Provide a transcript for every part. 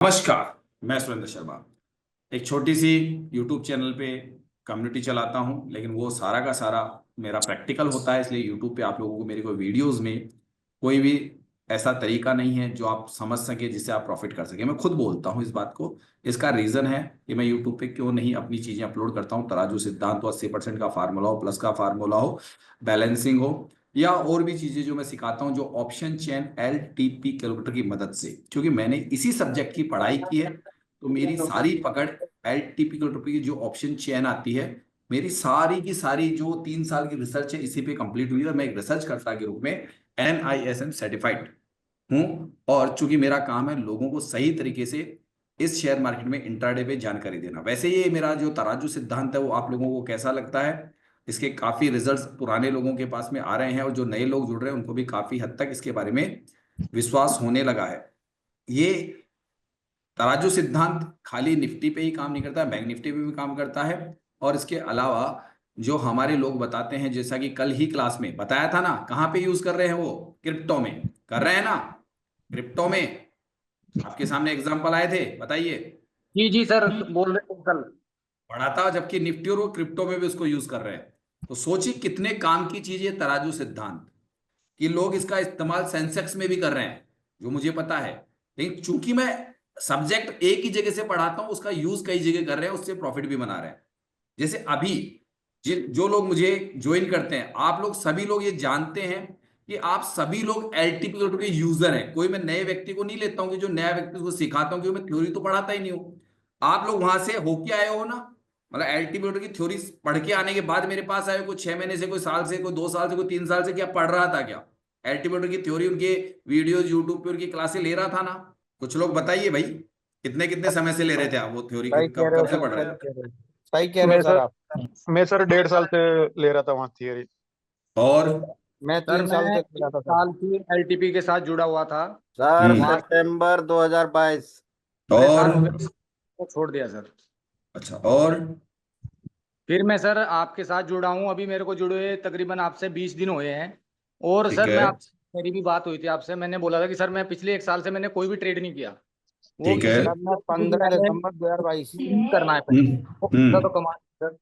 नमस्कार। मैं सुरेंद्र शर्मा एक छोटी सी YouTube चैनल पे कम्युनिटी चलाता हूँ, लेकिन वो सारा का सारा मेरा प्रैक्टिकल होता है। इसलिए YouTube पे आप लोगों को मेरे को वीडियोस में कोई भी ऐसा तरीका नहीं है जो आप समझ सके, जिससे आप प्रॉफिट कर सके। मैं खुद बोलता हूँ इस बात को। इसका रीजन है कि मैं YouTube पे क्यों नहीं अपनी चीजें अपलोड करता हूँ। तराजू सिद्धांत हो, 80% का फार्मूला हो, प्लस का फार्मूला हो, बैलेंसिंग हो, या और भी चीजें जो मैं सिखाता हूं, जो ऑप्शन चेन LTP कैलकुलेटर की मदद से। क्योंकि मैंने इसी सब्जेक्ट की पढ़ाई की है, तो मेरी सारी पकड़ LTP कैलकुलेटर की जो ऑप्शन चेन आती है, मेरी सारी की सारी जो 3 साल की रिसर्च है इसी पे कंप्लीट हुई है। और मैं एक रिसर्च कर्ता के रूप में NISM सर्टिफाइड हूं। और चूंकि मेरा काम है लोगों को सही तरीके से इस शेयर मार्केट में इंट्राडे पे जानकारी देना। वैसे ये मेरा जो तराजू सिद्धांत है वो आप लोगों को कैसा लगता है? इसके काफी रिजल्ट्स पुराने लोगों के पास में आ रहे हैं, और जो नए लोग जुड़ रहे हैं उनको भी काफी हद तक इसके बारे में विश्वास होने लगा है। ये तराजू सिद्धांत खाली निफ्टी पे ही काम नहीं करता, बैंक निफ्टी पे भी काम करता है। और इसके अलावा जो हमारे लोग बताते हैं, जैसा कि कल ही क्लास में बताया था ना, कहाँ पे यूज कर रहे हैं वो? क्रिप्टो में कर रहे हैं ना? क्रिप्टो में आपके सामने एग्जांपल आए थे, बताइए। जी जी सर, बोल रहे थे कल। पढ़ा था, जबकि निफ्टी और वो क्रिप्टो में भी उसको यूज कर रहे हैं। तो सोचिए कितने काम की चीज है तराजू सिद्धांत, कि लोग इसका इस्तेमाल सेंसेक्स में भी कर रहे हैं, जो मुझे पता है। लेकिन चूंकि मैं सब्जेक्ट एक ही जगह से पढ़ाता हूं, उसका यूज कई जगह कर रहे हैं, उससे प्रॉफिट भी बना रहे हैं। जैसे अभी जो लोग मुझे ज्वाइन करते हैं, आप लोग सभी लोग ये जानते हैं कि आप सभी लोग LTP के यूजर हैं। कोई मैं नए व्यक्ति को नहीं लेता हूं कि जो नया व्यक्ति को सिखाता हूं, क्योंकि मैं थ्योरी तो पढ़ाता ही नहीं हूं। आप लोग वहां से होके आए हो ना, मतलब LTP की थ्योरी पढ़ के आने के बाद मेरे पास आए हो। कोई 6 महीने से, कोई साल से, कोई 2 साल से, कोई 3 साल से क्या पढ़ रहा था क्या? LTP की थ्योरी, उनके वीडियोज यूट्यूब पे उनकी क्लासेस ले रहा था ना? कुछ लोग बताइए भाई, कितने कितने समय से ले रहे थे आप वो थ्योरी? सही कह कब रहे हो कब से सर, पढ़ रहे सही थे? कह रहे हो। सही कह रहे हो मैं सर सर आप। मैं सर 1.5 साल से ले रहा था वहाँ थियरी। और मैं सर 3 साल मैं से कर एक रहा था सर। साल की एलटीपी के साथ जुड़ा हुआ था। सर हम्म। वहाँ सितंबर 2022। और परेशान हो गया तो छोड़ दिया सर। अच्छा, और फिर मैं सर आपके साथ जुड़ा हूँ, अभी मेरे को जुड़े हुए तकरीबन आपसे 20 दिन हुए हैं। और ठीक सर है, मैं आप मेरी भी बात हुई थी आपसे, मैंने बोला था कि सर मैं पिछले 1 साल से मैंने कोई भी ट्रेड नहीं किया। वो ठीक है। इसी सर मैं 15 दिसंबर 2022। करना है हम्म। पैसा, वो पैसा तो हम्म। कमाना है सर।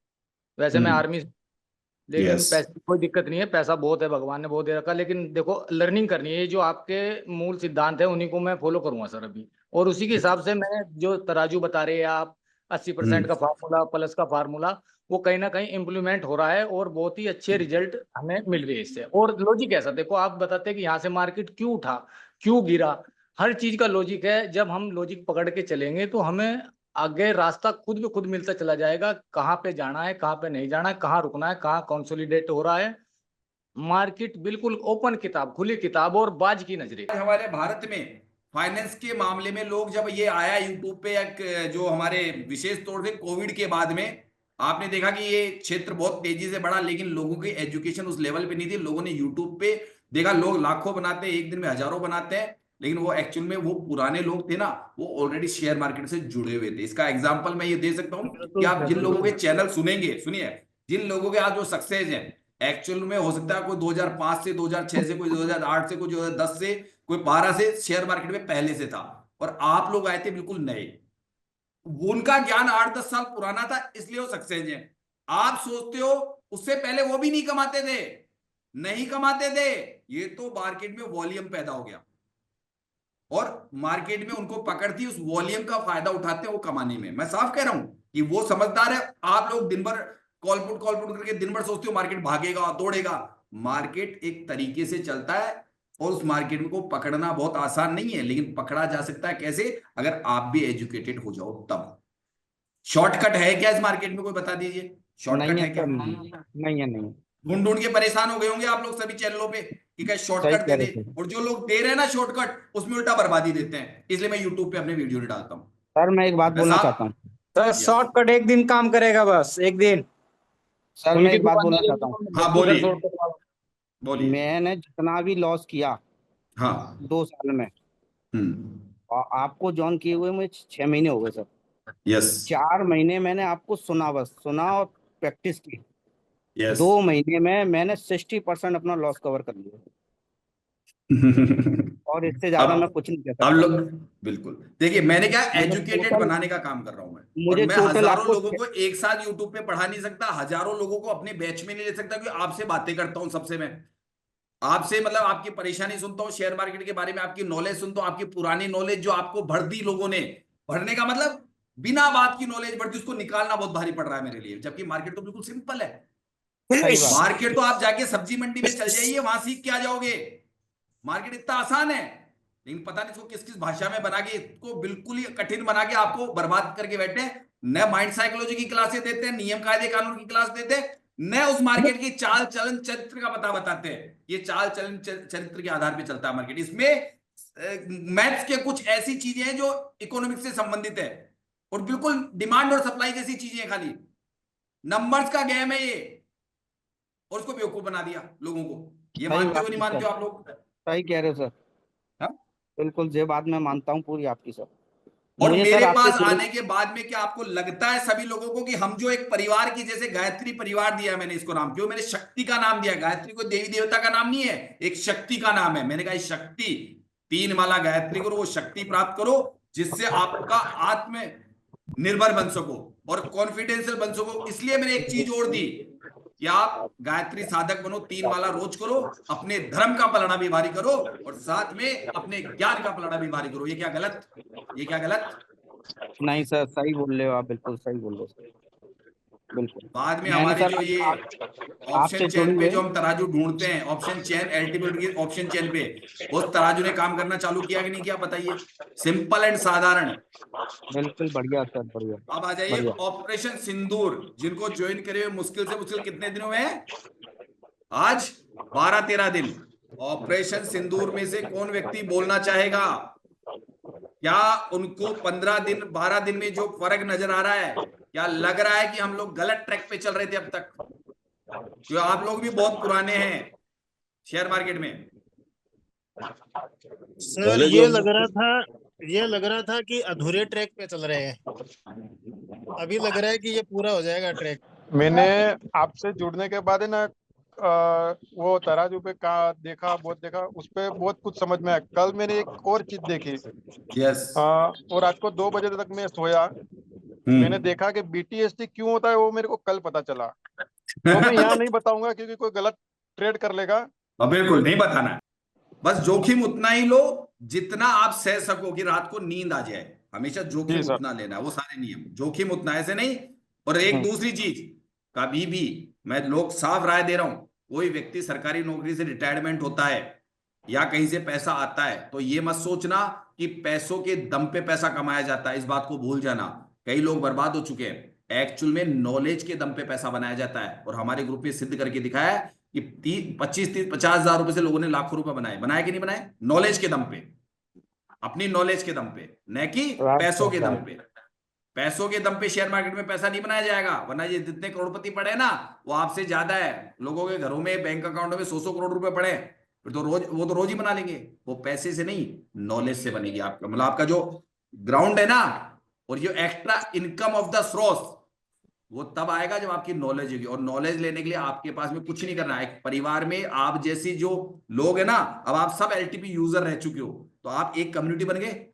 वैसे मैं हम्म। आर्मी, लेकिन यस। पैसे की कोई दिक्कत नहीं है, पैसा बहुत है, भगवान ने बहुत दे रखा। लेकिन देखो लर्निंग करनी है, ये जो आपके मूल सिद्धांत है उन्हीं को मैं फॉलो करूंगा सर अभी। और उसी के ठीक हिसाब है। से मैं जो तराजू बता रहे हैं आप, 80% हम्म। का फार्मूला, प्लस का फार्मूला, वो कहीं ना कहीं इम्प्लीमेंट हो रहा है और बहुत ही अच्छे रिजल्ट हमें मिल रहे हैं इससे। और लॉजिक ऐसा देखो, आप बताते हैं कि यहाँ से मार्केट क्यों उठा, क्यों गिरा। हर चीज का लॉजिक है। जब हम लॉजिक पकड़ के चलेंगे तो हमें आगे रास्ता खुद ब खुद मिलता चला जाएगा, कहाँ पे जाना है, कहाँ पे नहीं जाना है, कहाँ रुकना है, कहाँ कंसोलिडेट हो रहा है। मार्केट बिल्कुल ओपन किताब, खुली किताब और बाज की नजरे। आज हमारे भारत में फाइनेंस के मामले में लोग, जब ये आया यूट्यूब पे, या जो हमारे विशेष तौर से कोविड के बाद में, आपने देखा कि ये क्षेत्र बहुत तेजी से बढ़ा। लेकिन लोगों की एजुकेशन उस लेवल पे नहीं थी। लोगों ने यूट्यूब पे देखा, लोग लाखों बनाते हैं, एक दिन में हजारों बनाते हैं। लेकिन वो एक्चुअल में वो पुराने लोग थे ना, वो ऑलरेडी शेयर मार्केट से जुड़े हुए थे। इसका एग्जाम्पल मैं ये दे सकता हूँ कि बिल्कुल आप सर, जिन लोगों के बिल्कुल। चैनल सुनेंगे, सुनिए, जिन लोगों के आज जो सक्सेस है, एक्चुअल में हो सकता है कोई 2005 से, 2006 से, कोई 2008 से, कोई 2010 से, कोई 12 से शेयर मार्केट में पहले से था। और आप लोग आए थे बिल्कुल नए। उनका ज्ञान 8-10 साल पुराना था, इसलिए वो सक्सेस है। आप सोचते हो उससे पहले वो भी नहीं कमाते थे? नहीं कमाते थे। ये तो मार्केट में वॉल्यूम पैदा हो गया, और मार्केट में उनको पकड़ती, उस वॉल्यूम का फायदा उठाते हैं वो कमाने में। मैं साफ कह रहा हूं कि वो समझदार है। आप लोग दिन भर कॉल पुट करके दिन भर सोचते हो मार्केट भागेगा दौड़ेगा। मार्केट एक तरीके से चलता है, और उस मार्केट को पकड़ना बहुत आसान नहीं है, लेकिन पकड़ा जा सकता है। कैसे? अगर आप भी एजुकेटेड हो जाओ तब। शॉर्टकट है क्या इस मार्केट में? कोई बता दीजिए, नहीं शॉर्टकट है है क्या? सर, नहीं है, नहीं है। ढूंढ ढूंढ के परेशान हो गए होंगे आप लोग सभी चैनलों पे कि क्या सही शॉर्टकट कह दे रहे दे। थे और जो लोग दे रहे हैं ना शॉर्टकट, उसमें उल्टा बर्बादी देते हैं। इसलिए मैं यूट्यूब पे अपने वीडियो नहीं डालता हूं। सर। मैं एक बात मैं बोलना चाहता साहब, हूँ। सर यस, शॉर्टकट एक दिन काम करेगा, बस एक दिन। सर मैं उनकी एक बात दुकान बोलना नहीं चाहता रहेगी हूँ। तो मैं हाँ दूसरा बोलिए, शॉर्टकट वाला। बोलिए। मैंने जितना भी लॉस किया हाँ। 2 साल में, हम्म। और आपको ज्वाइन किए हुए मुझे 6 महीने हो गए सर। यस। 4 महीने मैंने आपको सुना, बस सुना और प्रैक्टिस की। यस। 2 महीने में मैंने 60% अपना लॉस कवर कर लिया। और इससे ज्यादा मैं अब कुछ नहीं कह अब सकता। लोग, बिल्कुल देखिए, मैंने क्या मतलब एजुकेटेड टोटल, बनाने का काम कर रहा हूं मैं। और मुझे मैं टोटल हजारों आपको लोगों को एक साथ यूट्यूब पे पढ़ा नहीं सकता, हजारों लोगों को अपने बैच में नहीं ले सकता, क्योंकि आपसे बातें करता हूं सबसे मैं। आपसे मतलब आपकी परेशानी सुनता हूँ, शेयर मार्केट के बारे में आपकी नॉलेज सुनता हूँ, आपकी पुरानी नॉलेज जो आपको भर दी लोगों ने। भरने का मतलब बिना बात की नॉलेज बढ़ती, उसको निकालना बहुत भारी पड़ रहा है मेरे लिए, जबकि मार्केट तो बिल्कुल सिंपल है। सही बात। मार्केट तो आप जाके सब्जी मंडी में चल जाइए, वहां सीख के आ जाओगे। मार्केट इतना आसान है, लेकिन पता नहीं इसको किस किस भाषा में बना के, इसको बिल्कुल ही कठिन बना के आपको बर्बाद करके बैठे हैं। न माइंड साइकोलॉजी की क्लासेस देते हैं, नियम कायदे कानून की क्लास देते हैं, न उस मार्केट की चाल चलन चरित्र का पता बताते हैं। ये चाल चलन चरित्र के आधार पर चलता है मार्केट। इसमें मैथ्स के कुछ ऐसी चीजें हैं जो इकोनॉमिक्स से संबंधित है, और बिल्कुल डिमांड और सप्लाई जैसी चीजें हैं, खाली नंबर्स का गेम है ये। और उसको बेवकूफ बना दिया लोगों को। ये सही मानते बात हो नहीं है मानते सर, हो आप लोग? सही कह रहे हो सर। हाँ? बिल्कुल ये बात मैं मानता हूँ पूरी आपकी सर। और मुझे सर मेरे आपसे पास जुड़ आने के बाद में क्या आपको लगता है सभी लोगों को कि हम जो एक परिवार की, जैसे गायत्री परिवार दिया मैंने इसको नाम, क्यों मैंने शक्ति का नाम दिया? गायत्री को देवी देवता का नाम नहीं है, एक शक्ति का नाम है। मैंने कहा शक्ति, 3 माला गायत्री करो, वो शक्ति प्राप्त करो, जिससे आपका आत्म निर्भर बन सको और कॉन्फिडेंशियल बन सको। इसलिए मैंने एक चीज और दी कि आप गायत्री साधक बनो, 3 माला रोज करो, अपने धर्म का पलड़ा भी भारी करो, और साथ में अपने ज्ञान का पलड़ा भी भारी करो। ये क्या गलत? ये क्या गलत? नहीं सर, सही बोल रहे हो आप, बिल्कुल सही बोल रहे हो सर, बिल्कुल। बाद में मैंने हमारी सर जो ये ऑप्शन आपसे चेन जुड़े पे हुए, जो हम तराजू ढूंढते हैं, ऑप्शन चेन एल्टीमेट की ऑप्शन चेन पे, उस तराजू ने काम करना चालू किया कि नहीं किया बताइए? सिंपल एंड साधारण। बिल्कुल बढ़िया सर, बढ़िया अब आ जाइए बढ़िया। ऑपरेशन सिंदूर, जिनको ज्वाइन करे हुए मुश्किल से मुश्किल कितने दिनों में? आज 12-13 दिन। ऑपरेशन सिंदूर में से कौन व्यक्ति बोलना चाहेगा? क्या उनको 15 दिन 12 दिन में जो फर्क नजर आ रहा है, क्या लग रहा है कि हम लोग गलत ट्रैक पे चल रहे थे अब तक? क्योंकि आप लोग भी बहुत पुराने हैं शेयर मार्केट में। सर ये लग रहा था कि अधूरे ट्रैक पे चल रहे हैं। अभी लग रहा है कि ये पूरा हो जाएगा ट्रैक। मैंने आपसे जुड़ने के बाद है ना, वो तराजू पे का देखा, बहुत देखा, उस पे बहुत कुछ समझ में आया। कल मैंने एक और चीज देखी, यस। और रात को 2 बजे तक मैं सोया। मैंने देखा कि बीटीएसटी क्यों होता है, वो मेरे को कल पता चला। तो मैं यहाँ नहीं बताऊंगा क्योंकि कोई गलत ट्रेड कर लेगा। बिल्कुल नहीं बताना है। बस जोखिम उतना ही लो जितना आप सह सको कि रात को नींद आ जाए। हमेशा जी जोखिम सर। उतना लेना है, वो सारे नियम, जोखिम उतना, ऐसे नहीं। और एक दूसरी चीज, कभी भी मैं लोग साफ राय दे रहा हूं, कोई व्यक्ति सरकारी नौकरी से रिटायरमेंट होता है या कहीं से पैसा आता है, तो ये मत सोचना कि पैसों के दम पे पैसा कमाया जाता है। इस बात को भूल जाना। कई लोग बर्बाद हो चुके हैं। एक्चुअल में नॉलेज के दम पे पैसा बनाया जाता है, और हमारे ग्रुप में सिद्ध करके दिखाया है कि 25-30-50 हजार रुपए से लोगों ने लाखों रुपए बनाए। बनाए कि नहीं बनाए? नॉलेज के दम पे, अपनी नॉलेज के दम पे, न कि राइट पैसों के सर, दम राइट। पे। पैसों के दम पे शेयर मार्केट में पैसा नहीं बनाया जाएगा, वरना ये जितने करोड़पति पड़े ना, वो आपसे ज्यादा है। लोगों के घरों में बैंक अकाउंटों में 100-100 करोड़ रुपए पड़े, फिर तो रोज ही बना लेंगे। वो पैसे से नहीं, नॉलेज से बनेगी आपका, मतलब आपका जो ग्राउंड है ना, और जो extra income of the source, वो तब आएगा जब आपकी नॉलेज होगी। और नॉलेज लेने के लिए आपके पास में कुछ नहीं करना है। एक परिवार में आप जैसी जो लोग हैं ना, अब आप सब एलटीपी यूजर रह चुके हो, तो आप एक कम्युनिटी बन गए।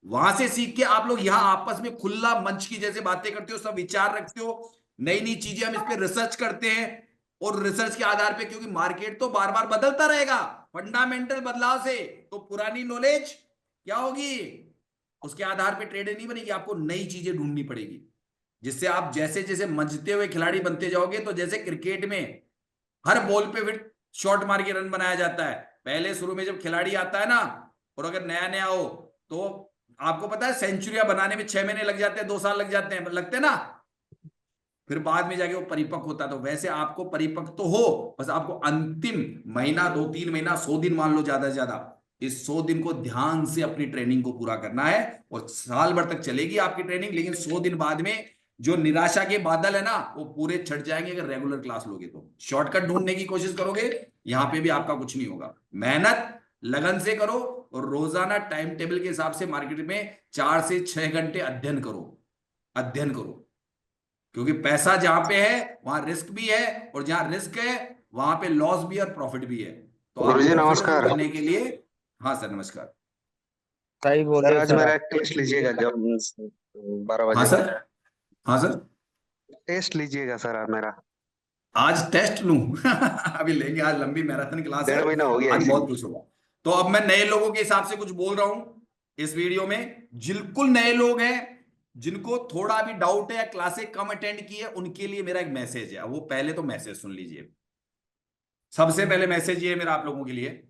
वहां से सीख के आप लोग यहां आपस में खुला मंच की जैसे बातें करते हो, सब विचार रखते हो, नई नई चीजें हम इस पे रिसर्च करते हैं। और रिसर्च के आधार पे, क्योंकि मार्केट तो बार बार बदलता रहेगा, फंडामेंटल बदलाव से तो पुरानी नॉलेज क्या होगी, उसके आधार पे ट्रेड नहीं बनेगी। आपको नई चीजें ढूंढनी पड़ेगी, जिससे आप जैसे जैसे मंझते हुए खिलाड़ी बनते जाओगे। तो जैसे क्रिकेट में हर बॉल पे फिर शॉट मार के रन बनाया जाता है। पहले शुरू में जब खिलाड़ी आता है ना, और अगर नया नया हो, तो आपको पता है सेंचुरियां बनाने में 6 महीने लग जाते हैं, 2 साल लग जाते हैं, लगते ना। फिर बाद में जाके वो परिपक्व होता है। तो वैसे आपको परिपक्व तो हो, बस आपको अंतिम महीना, 2-3 महीना, 100 दिन मान लो ज्यादा से ज्यादा, इस 100 दिन को ध्यान से अपनी ट्रेनिंग को पूरा करना है। और साल भर तक चलेगी आपकी ट्रेनिंग, लेकिन 100 दिन बाद में जो निराशा के बादल है ना, वो पूरे छट जाएंगे अगर रेगुलर क्लास लोगे तो। शॉर्टकट ढूंढने की कोशिश करोगे, यहां पे भी आपका कुछ नहीं होगा। मेहनत लगन से करो, और रोजाना टाइम टेबल के हिसाब से मार्केट में 4 से 6 घंटे अध्ययन करो। अध्ययन करो, क्योंकि पैसा जहां पे है वहां रिस्क भी है, और जहां रिस्क है वहां पे लॉस भी है और प्रॉफिट भी है। तो आप गुरुजी प्रॉफिट नमस्कार। करने के लिए, हाँ सर, नमस्कार। सही बोल सर रहे हो आज सर मेरा आप। एक टेस्ट लीजिएगा जब 12 हाँ बजे सर, हाँ सर, टेस्ट लीजिएगा सर आप मेरा। आज टेस्ट लूं? अभी लेंगे, आज लंबी मैराथन क्लास है, 1.5 महीना हो गया आज बहुत इसीलिए। कुछ होगा। तो अब मैं नए लोगों के हिसाब से कुछ बोल रहा हूं इस वीडियो में। बिल्कुल नए लोग हैं जिनको थोड़ा भी डाउट है या क्लासेस कम अटेंड की है, उनके लिए मेरा एक मैसेज है। वो पहले तो मैसेज सुन लीजिए। सबसे पहले मैसेज ये है मेरा आप लोगों के लिए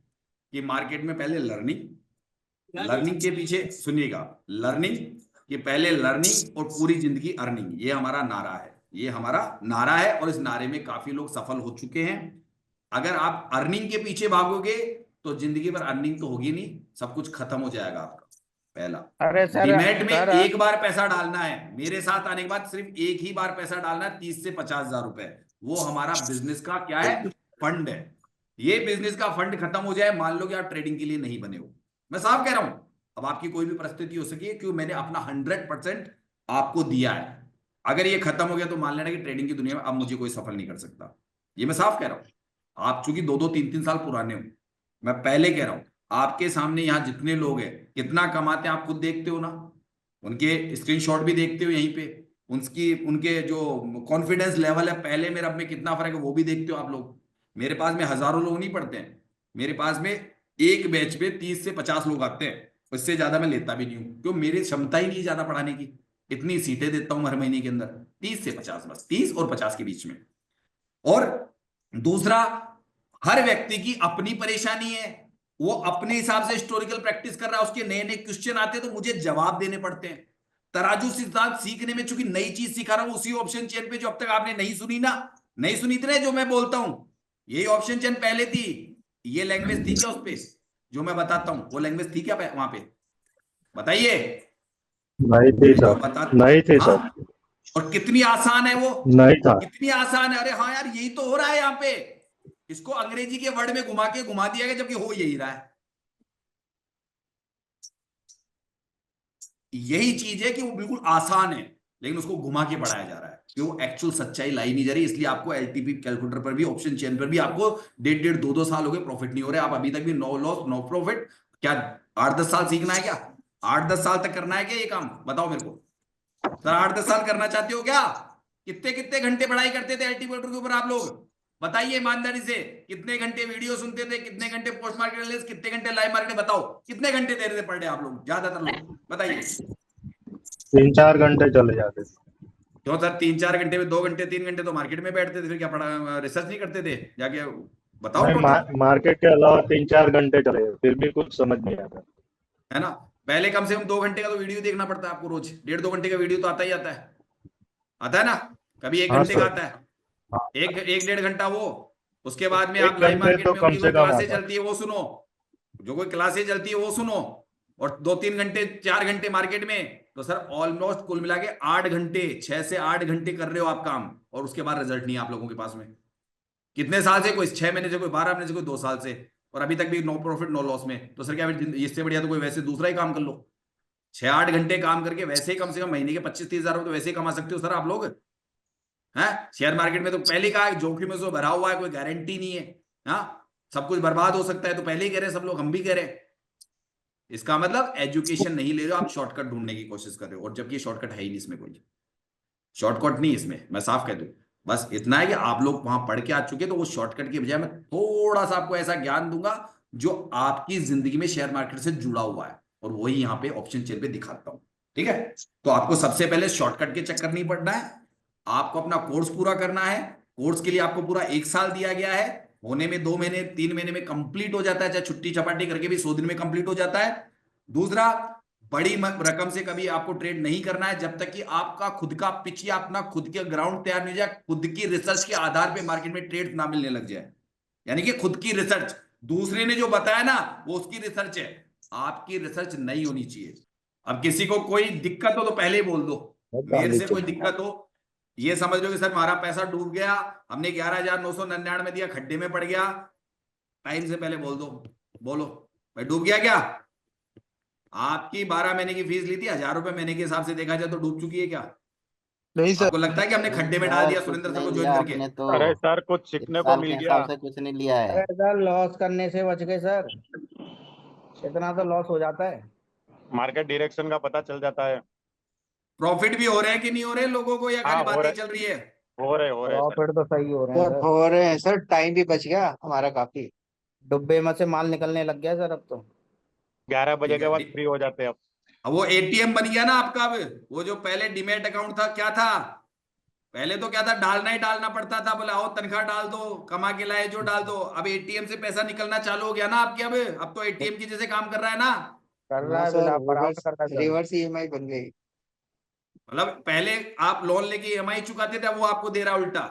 कि मार्केट में पहले लर्निंग के पीछे सुनिएगा। लर्निंग कि पहले लर्निंग और पूरी जिंदगी अर्निंग, ये हमारा नारा है। ये हमारा नारा है और इस नारे में काफी लोग सफल हो चुके हैं। अगर आप अर्निंग के पीछे भागोगे तो जिंदगी भर अर्निंग तो होगी नहीं, सब कुछ खत्म हो जाएगा आपका। पहला, अरे सर, डीमैट में सर एक बार पैसा डालना है। मेरे साथ आने के बाद सिर्फ एक ही बार पैसा डालना है, 30 से 50 हजार रुपए। वो हमारा बिजनेस का क्या है, फंड है। ये बिजनेस का फंड खत्म हो जाए, मान लो कि आप ट्रेडिंग के लिए नहीं बने हो, मैं साफ कह रहा हूं। अब आपकी कोई भी परिस्थिति हो सकी है, क्यों मैंने अपना 100% आपको दिया है। अगर ये खत्म हो गया तो मान लेना कि ट्रेडिंग की दुनिया में अब मुझे कोई सफल नहीं कर सकता। ये मैं साफ कह रहा हूं। आप चूंकि 2-2 3-3 साल पुराने हो, मैं पहले कह रहा हूं। आपके सामने यहां जितने लोग हैं कितना कमाते हैं आप खुद देखते हो ना, उनके स्क्रीनशॉट भी देखते हो यहीं पे। उनके जो कॉन्फिडेंस लेवल है पहले में अब में कितना फर्क है वो भी देखते हो आप लोग। मेरे पास में हजारों लोग नहीं पढ़ते हैं, मेरे पास में एक बैच में 30 से 50 लोग आते हैं। उससे ज्यादा मैं लेता भी नहीं हूं, क्यों, मेरी क्षमता ही नहीं ज्यादा पढ़ाने की। इतनी सीटें देता हूं हर महीने के अंदर, 30 से 50, बस 30 और 50 के बीच में। और दूसरा, हर व्यक्ति की अपनी परेशानी है, वो अपने हिसाब से हिस्टोरिकल प्रैक्टिस कर रहा है, उसके नए नए क्वेश्चन आते हैं तो मुझे जवाब देने पड़ते हैं। तराजू सिद्धांत सीखने में चूंकि नई चीज सिखा रहा हूं, उसी ऑप्शन चेन पे जो अब तक आपने नहीं सुनी ना, नहीं सुनी थी ना जो मैं बोलता हूं, यही ऑप्शन चेन पहले थी। ये लैंग्वेज थी क्या उस पे जो मैं बताता हूं, वो लैंग्वेज थी क्या वहां पे, बताइए। नहीं थी जो सर, बता, नहीं थी हाँ, सर, और कितनी आसान है वो, नहीं था। कितनी आसान है। अरे हाँ यार, यही तो हो रहा है यहाँ पे। इसको अंग्रेजी के वर्ड में घुमा दिया गया, जबकि हो यही रहा है। यही चीज है कि वो बिल्कुल आसान है, लेकिन उसको घुमा के पढ़ाया जा रहा है कि वो एक्चुअल सच्चाई लाई नहीं जा रही। इसलिए आपको एलटीपी कैलकुलेटर पर भी, ऑप्शन चेन पर भी आपको 1.5, 2 साल हो गए, प्रॉफिट नहीं हो रहे। आप अभी तक भी नो लॉस नो प्रॉफिट। क्या 8-10 साल सीखना है क्या? 8-10 साल तक करना है क्या ये काम, बताओ मेरे को। सर 8-10 साल करना चाहते हो क्या? कितने कितने घंटे पढ़ाई करते थे एलटी कैलकुलेटर के ऊपर आप लोग, बताइए ईमानदारी से। कितने घंटे वीडियो सुनते थे, कितने घंटे पोस्ट मार्केट एनालिसिस, कितने घंटे लाइव मार्केट, बताओ कितने घंटे दे रहे थे पर डे आप लोग, ज्यादातर लोग बताइए। 3-4 घंटे चले जाते थे। क्यों सर 3-4 घंटे में 2 घंटे 3 घंटे तो मार्केट में बैठते थे, फिर क्या पढ़ा, रिसर्च नहीं करते थे जाके, बताओ नहीं, टोटल। मार्केट के अलावा 3-4 घंटे चले गए, फिर भी कुछ समझ नहीं आता। है ना, पहले कम से कम 2 घंटे का तो वीडियो देखना पड़ता है आपको रोज। 1.5-2 घंटे का वीडियो तो आता ही आता है ना। कभी 1 हाँ घंटे का सर, आता है, हाँ, 1-1.5 घंटा वो। उसके बाद में 1 आप लाइव घंटे मार्केट तो में कम उनकी से कोई कम क्लासेज आता। चलती है वो सुनो, जो कोई क्लासेज चलती है वो सुनो। और 2-3 घंटे 4 घंटे मार्केट में, तो सर ऑलमोस्ट कुल मिला के 8 घंटे, 6 से 8 घंटे कर रहे हो आप काम, और उसके बाद रिजल्ट नहीं है आप लोगों के पास में। कितने साल से, कोई 6 महीने से, कोई 12 महीने से, कोई 2 साल से, और अभी तक भी नो प्रॉफिट नो लॉस में। तो सर क्या इससे बढ़िया तो कोई वैसे दूसरा ही काम कर लो। 6-8 घंटे काम करके वैसे ही कम से कम महीने के 25-30 हजार तो वैसे ही कमा सकते हो सर आप लोग। हैं, शेयर मार्केट में तो पहले कहा है जोखिम से भरा हुआ है, कोई गारंटी नहीं है। हाँ, सब कुछ बर्बाद हो सकता है, तो पहले ही कह रहे हैं सब लोग, हम भी कह रहे हैं। इसका मतलब एजुकेशन नहीं ले रहे हो आप, शॉर्टकट ढूंढने की कोशिश कर रहे हो, और जबकि शॉर्टकट है ही नहीं इसमें, कोई शॉर्टकट नहीं इसमें, मैं साफ कह दूं। बस इतना है कि आप लोग वहां पढ़ के आ चुके, तो वो शॉर्टकट की बजाय मैं थोड़ा सा आपको ऐसा ज्ञान दूंगा जो आपकी जिंदगी में शेयर मार्केट से जुड़ा हुआ है, और वही यहाँ पे ऑप्शन चेन पे दिखाता हूं। ठीक है, तो आपको सबसे पहले शॉर्टकट के चक्कर नहीं पड़ना है, आपको अपना कोर्स पूरा करना है। कोर्स के लिए आपको पूरा 1 साल दिया गया है, होने में 2 महीने 3 महीने में कंप्लीट हो जाता है, चाहे छुट्टी चपाटी करके भी 100 दिन में कंप्लीट हो जाता है। दूसरा, बड़ी रकम से कभी आपको ट्रेड नहीं करना है जब तक कि आपका खुद का पिच या अपना खुद के ग्राउंड तैयार नहीं हो जाए, खुद की रिसर्च के आधार पे मार्केट में ट्रेड ना मिलने लग जाए। यानी कि खुद की रिसर्च, दूसरे ने जो बताया ना वो उसकी रिसर्च है, आपकी रिसर्च नहीं होनी चाहिए। अब किसी को कोई दिक्कत हो तो पहले ही बोल दो, मेरे से कोई दिक्कत हो, ये समझ लो कि सर हमारा पैसा डूब गया, हमने 11,999 दिया, खड्डे में पड़ गया, टाइम से पहले बोल दो, बोलो भाई डूब गया क्या? आपकी 12 महीने की फीस ली थी, 1,000 रुपए महीने के हिसाब से देखा जाए तो डूब चुकी है क्या? नहीं सर, आपको लगता है कि हमने खड्डे में डाल दिया कुछ सुरेंद्र सर नहीं को लिया ज्वाइन करके? आपने तो, अरे सर कुछ इस सीखने को साल के मिल गया। हिसाब से कुछ नहीं लिया है। अरे सर, लॉस करने से बच गए सर। इतना तो लॉस हो जाता है। मार्केट डायरेक्शन का पता चल जाता है। प्रॉफिट भी हो रहे हैं कि नहीं हो रहे लोगों को, या हाँ, खाली हो बातें रहे चल रही है? हो रहे सर। प्रॉफिट तो सही हो रहे हैं सर सर। हो रहे हैं सर, टाइम भी बच गया हमारा काफी। डब्बे में से माल निकलने लग गया सर अब तो। 11 बजे ठीक के है। बाद फ्री हो जाते हैं अब। अब वो एटीएम बन गया ना आपका। अब वो जो पहले डीमैट अकाउंट था, क्या था पहले? तो क्या था, डालना ही डालना पड़ता था, बोले आओ तनख्वाह डाल दो, कमा के लाए जो डाल दो। अब एटीएम से पैसा निकलना चालू हो गया ना आपके। अब तो एटीएम की जैसे काम कर रहा है ना। कर रहा हाँ है, सर, बिला बराबर रिवर्स कर रहा है सर। रिवर्स ईएमआई बन गई। मतलब पहले आप लोन लेके ईएमआई चुकाते थे, अब वो आपको दे रहा उल्टा।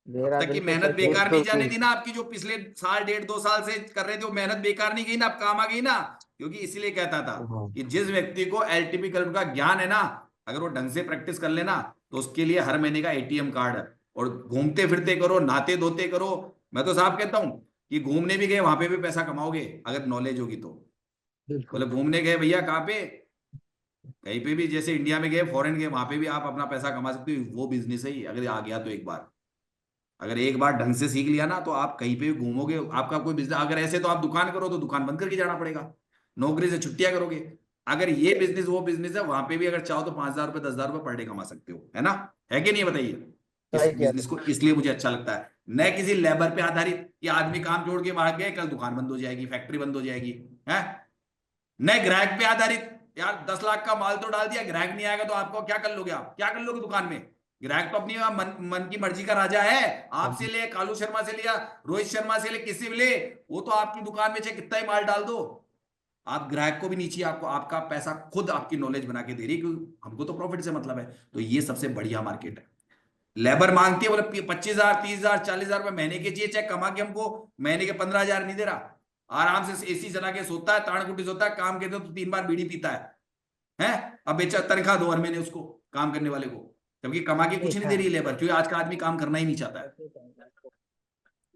दे अब रहा है, तक की बिल्कुल मेहनत सही है। बेकार नहीं बिल्कुल जाने सही। दी ना आपकी, जो पिछले साल 1.5 2 साल से कर रहे थे, वो मेहनत बेकार नहीं गई ना, अब काम आ गई ना। क्योंकि इसीलिए कहता था हाँ। कि जिस व्यक्ति को एलटीपी कैलकुलेटर का ज्ञान है ना, अगर वो ढंग से प्रैक्टिस कर लेना, तो उसके लिए हर महीने का एटीएम कार्ड है। और घूमते फिरते करो, नहाते धोते करो। मैं तो साहब कहता हूं कि घूमने भी गए, वहां पे भी पैसा कमाओगे अगर नॉलेज होगी तो। बिल्कुल। बोले घूमने गए भैया, कहाँ पे? कहीं पे भी, जैसे इंडिया में गए, फॉरेन गए, वहां पे भी आप अपना पैसा कमा सकते हो। वो बिजनेस है ही, अगर आ गया तो एक बार, अगर एक बार ढंग से सीख लिया ना, तो आप कहीं पे भी घूमोगे, आपका कोई बिजनेस। अगर ऐसे तो आप दुकान करो तो दुकान बंद करके जाना पड़ेगा, नौकरी से छुट्टियां करोगे। अगर ये बिजनेस वो बिजनेस है, वहां पे भी अगर चाहो तो 5,000 रुपए 10,000 रुपए पर डे कमा सकते हो, है ना? है कि नहीं, बताइए? इस सही कह बिजनेस रहे को इसलिए मुझे अच्छा लगता है, न किसी लेबर पे आधारित कि आदमी काम छोड़ के भाग गए, कल दुकान बंद हो जाएगी, फैक्ट्री बंद हो जाएगी, है। न ग्राहक पे आधारित, यार 10 लाख का माल तो डाल दिया, ग्राहक नहीं आएगा तो आपको क्या कर लोगे? आप क्या कर लोगे दुकान में? ग्राहक तो अपनी मन की मर्जी का राजा है। आपसे ले, कालू शर्मा से लिया, रोहित शर्मा से ले, किसी भी ले, वो तो आपकी दुकान में चाहे कितना ही माल डाल दो, आप ग्राहक को भी नीचे, आपको आपका पैसा खुद आपकी नॉलेज बना के दे रही है, क्योंकि हमको तो प्रॉफिट से मतलब है। तो ये सबसे बढ़िया मार्केट है। लेबर मांगती है, बोले 25,000 30,000 40,000 रुपए महीने के चाहिए, चाहे कमा के हमको महीने के 15,000 नहीं दे रहा, आराम से एसी चला के सोता है, ताड़ कुटी सोता है, काम के तो 3 बार बीड़ी पीता है। अब बेचा तनख्वाह दो हर महीने उसको, काम करने वाले को, जबकि कमा के कुछ नहीं दे रही है लेबर, क्योंकि आज का आदमी काम करना ही नहीं चाहता है।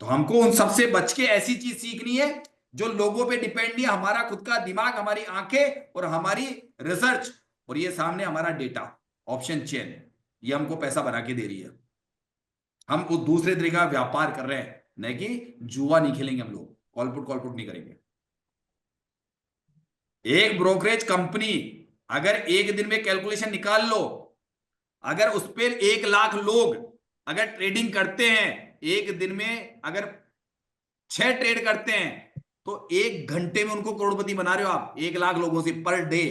तो हमको उन सबसे बच के ऐसी चीज सीखनी है जो लोगों पे डिपेंड नहीं है, हमारा खुद का दिमाग, हमारी आंखें और हमारी रिसर्च, और ये सामने हमारा डेटा, ऑप्शन चेन, ये हमको पैसा बना के दे रही है। हम उस दूसरे तरीके का व्यापार कर रहे हैं, नहीं कि जुआ नहीं खेलेंगे हम लोग, कॉलपुट नहीं करेंगे। एक ब्रोकरेज कंपनी अगर एक दिन में कैलकुलेशन निकाल लो, अगर उस पर 1 लाख लोग अगर ट्रेडिंग करते हैं, एक दिन में अगर 6 ट्रेड करते हैं, तो 1 घंटे में उनको करोड़पति बना रहे हो आप, 1 लाख लोगों से पर डे।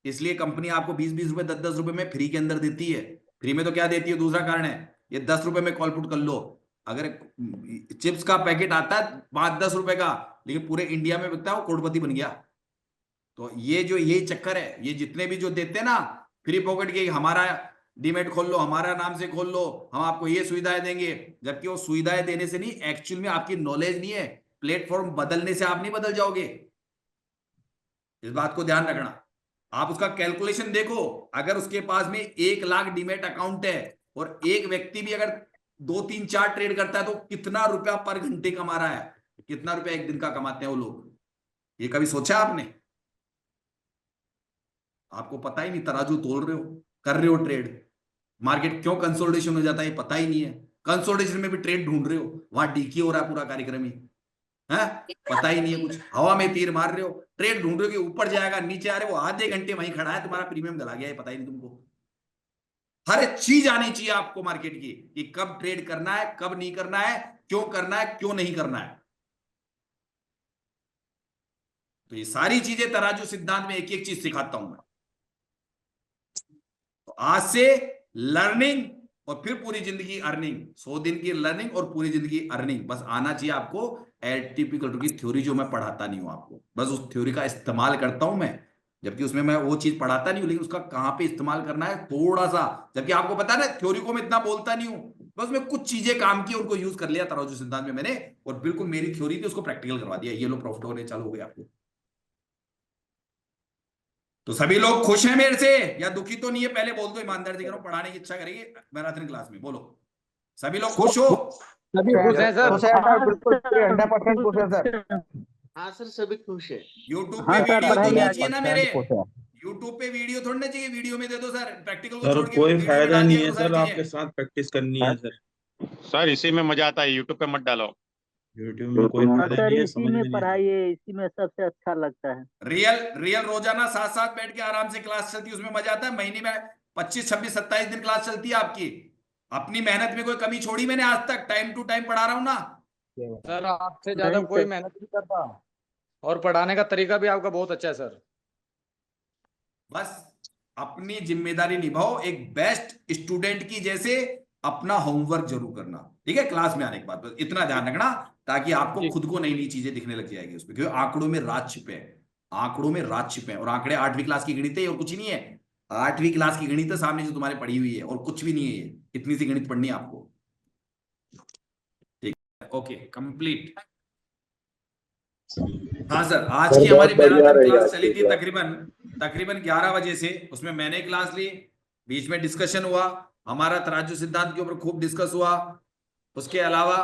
इसलिए कंपनी आपको 20-20 रुपए 10-10 रुपए में फ्री के अंदर देती है। फ्री में तो क्या देती है, दूसरा कारण है, ये 10 रुपए में कॉल पुट कर लो। अगर चिप्स का पैकेट आता है 5-10 रुपए का, लेकिन पूरे इंडिया में बिकता है, वो करोड़पति बन गया। तो ये जो यही चक्कर है, ये जितने भी जो देते हैं ना फ्री पॉकेट के, हमारा डीमेट खोल लो, हमारा नाम से खोल लो, हम आपको ये सुविधाएं देंगे, जबकि वो सुविधाएं देने से नहीं, एक्चुअल में आपकी नॉलेज नहीं है। प्लेटफॉर्म बदलने से आप नहीं बदल जाओगे, इस बात को ध्यान रखना। आप उसका कैलकुलेशन देखो, अगर उसके पास में 1 लाख डीमेट अकाउंट है और एक व्यक्ति भी अगर 2-3-4 ट्रेड करता है, तो कितना रुपया पर घंटे कमा रहा है, कितना रुपया एक दिन का कमाते हैं वो लोग, ये कभी सोचा आपने? आपको पता ही नहीं, तराजू तोल रहे हो, कर रहे हो ट्रेड, मार्केट क्यों कंसोलिडेशन हो जाता है ये पता ही नहीं है। कंसोलिडेशन में भी ट्रेड ढूंढ रहे हो, वहां डीके हो रहा है पूरा कार्यक्रम ही है, पता ही नहीं है कुछ, हवा में तीर मार रहे हो, ट्रेड ढूंढ रहे हो कि ऊपर जाएगा नीचे आ रहे हो, आधे घंटे वहीं खड़ा है, तुम्हारा प्रीमियम गला गया है, पता ही नहीं तुमको। हर चीज आनी चाहिए आपको मार्केट की, कि कब ट्रेड करना है, कब नहीं करना है, क्यों करना है, क्यों नहीं करना है। तो ये सारी चीजें तराजू सिद्धांत में एक एक चीज सिखाता हूं मैं। तो आज से लर्निंग और फिर पूरी जिंदगी अर्निंग, 100 दिन की लर्निंग और पूरी जिंदगी अर्निंग, बस आना चाहिए आपको। एलटीपी की थ्योरी जो मैं पढ़ाता नहीं हूं आपको, बस उस थ्योरी का इस्तेमाल करता हूं मैं, जबकि उसमें मैं वो चीज पढ़ाता नहीं हूं, लेकिन उसका कहां पे इस्तेमाल करना है थोड़ा सा, जबकि आपको पता है ना थ्योरी को मैं इतना बोलता नहीं हूं, बस मैं कुछ चीजें काम की, उनको यूज कर लिया तराजू सिद्धांत में मैंने, और बिल्कुल मेरी थ्योरी थी उसको प्रैक्टिकल करवा दिया, ये लो प्रॉफिट होने चालू हो गए आपको। तो सभी लोग खुश हैं मेरे से या दुखी तो नहीं है? पहले बोल दो, ईमानदारी से करो, पढ़ाने की इच्छा करेगी मैराथन क्लास में, बोलो सभी लोग खुश हो? सभी खुश हैं सर। खुश है सर, बिल्कुल 100% खुश है सर। हाँ सर, सभी खुश है। यूट्यूब पे हाँ सर, वीडियो तो नहीं बढ़िया चाहिए ना मेरे? खुश है। यूट्यूब पे वीडियो थोड़ी ना चाहिए, वीडियो में दे दो सर, प्रैक्टिकल को सर छोड़ के कोई वीडियो में फायदा डाल नहीं दिया है करो सारी सर, आपके चीजें। साथ प्रैक्टिस करनी है सर। सर इसी में मजा आता है, यूट्यूब पे मत डालो। यूट्यूब में कोई हाँ फायदा सर नहीं है, इसी समझ में में नहीं आता। पढ़ाइए, इसी में सबसे अच्छा लगता है। रियल रोजाना साथ साथ बैठ के आराम से क्लास चलती है, उसमें मजा आता है। महीने में 25 26 27 दिन क्लास चलती है आपकी। अपनी मेहनत में कोई कमी छोड़ी मैंने आज तक, टाइम टू टाइम पढ़ा रहा हूं ना। सर आपसे ज्यादा नहीं कोई सर, मेहनत नहीं करता और पढ़ाने का तरीका भी आपका बहुत अच्छा है सर। बस अपनी जिम्मेदारी निभाओ एक बेस्ट स्टूडेंट की जैसे, अपना होमवर्क जरूर करना, ठीक है, क्लास में आने के बाद। बस इतना ध्यान रखना, ताकि आपको जी खुद को नई नई चीजें दिखने लग जाएगी उसमें, क्योंकि आंकड़ों में राज छिपे हैं। आंकड़ों में राज छिपे हैं, और आंकड़े 8वीं क्लास की गणित है और कुछ ही नहीं है। 8वीं क्लास की गणित है सामने जो तुम्हारे पढ़ी हुई है, और कुछ भी नहीं है ये। इतनी सी गणित पढ़नी है आपको, ठीक है? Okay, complete. हाँ सर, आज सर की बहुत हमारी बढ़िया मैराथन रही क्लास आज चली की थी क्लास। तकरीबन तकरीबन 11 बजे से। उसमें मैंने क्लास ली, बीच में डिस्कशन हुआ, हमारा तराजू सिद्धांत के ऊपर खूब डिस्कस हुआ। उसके अलावा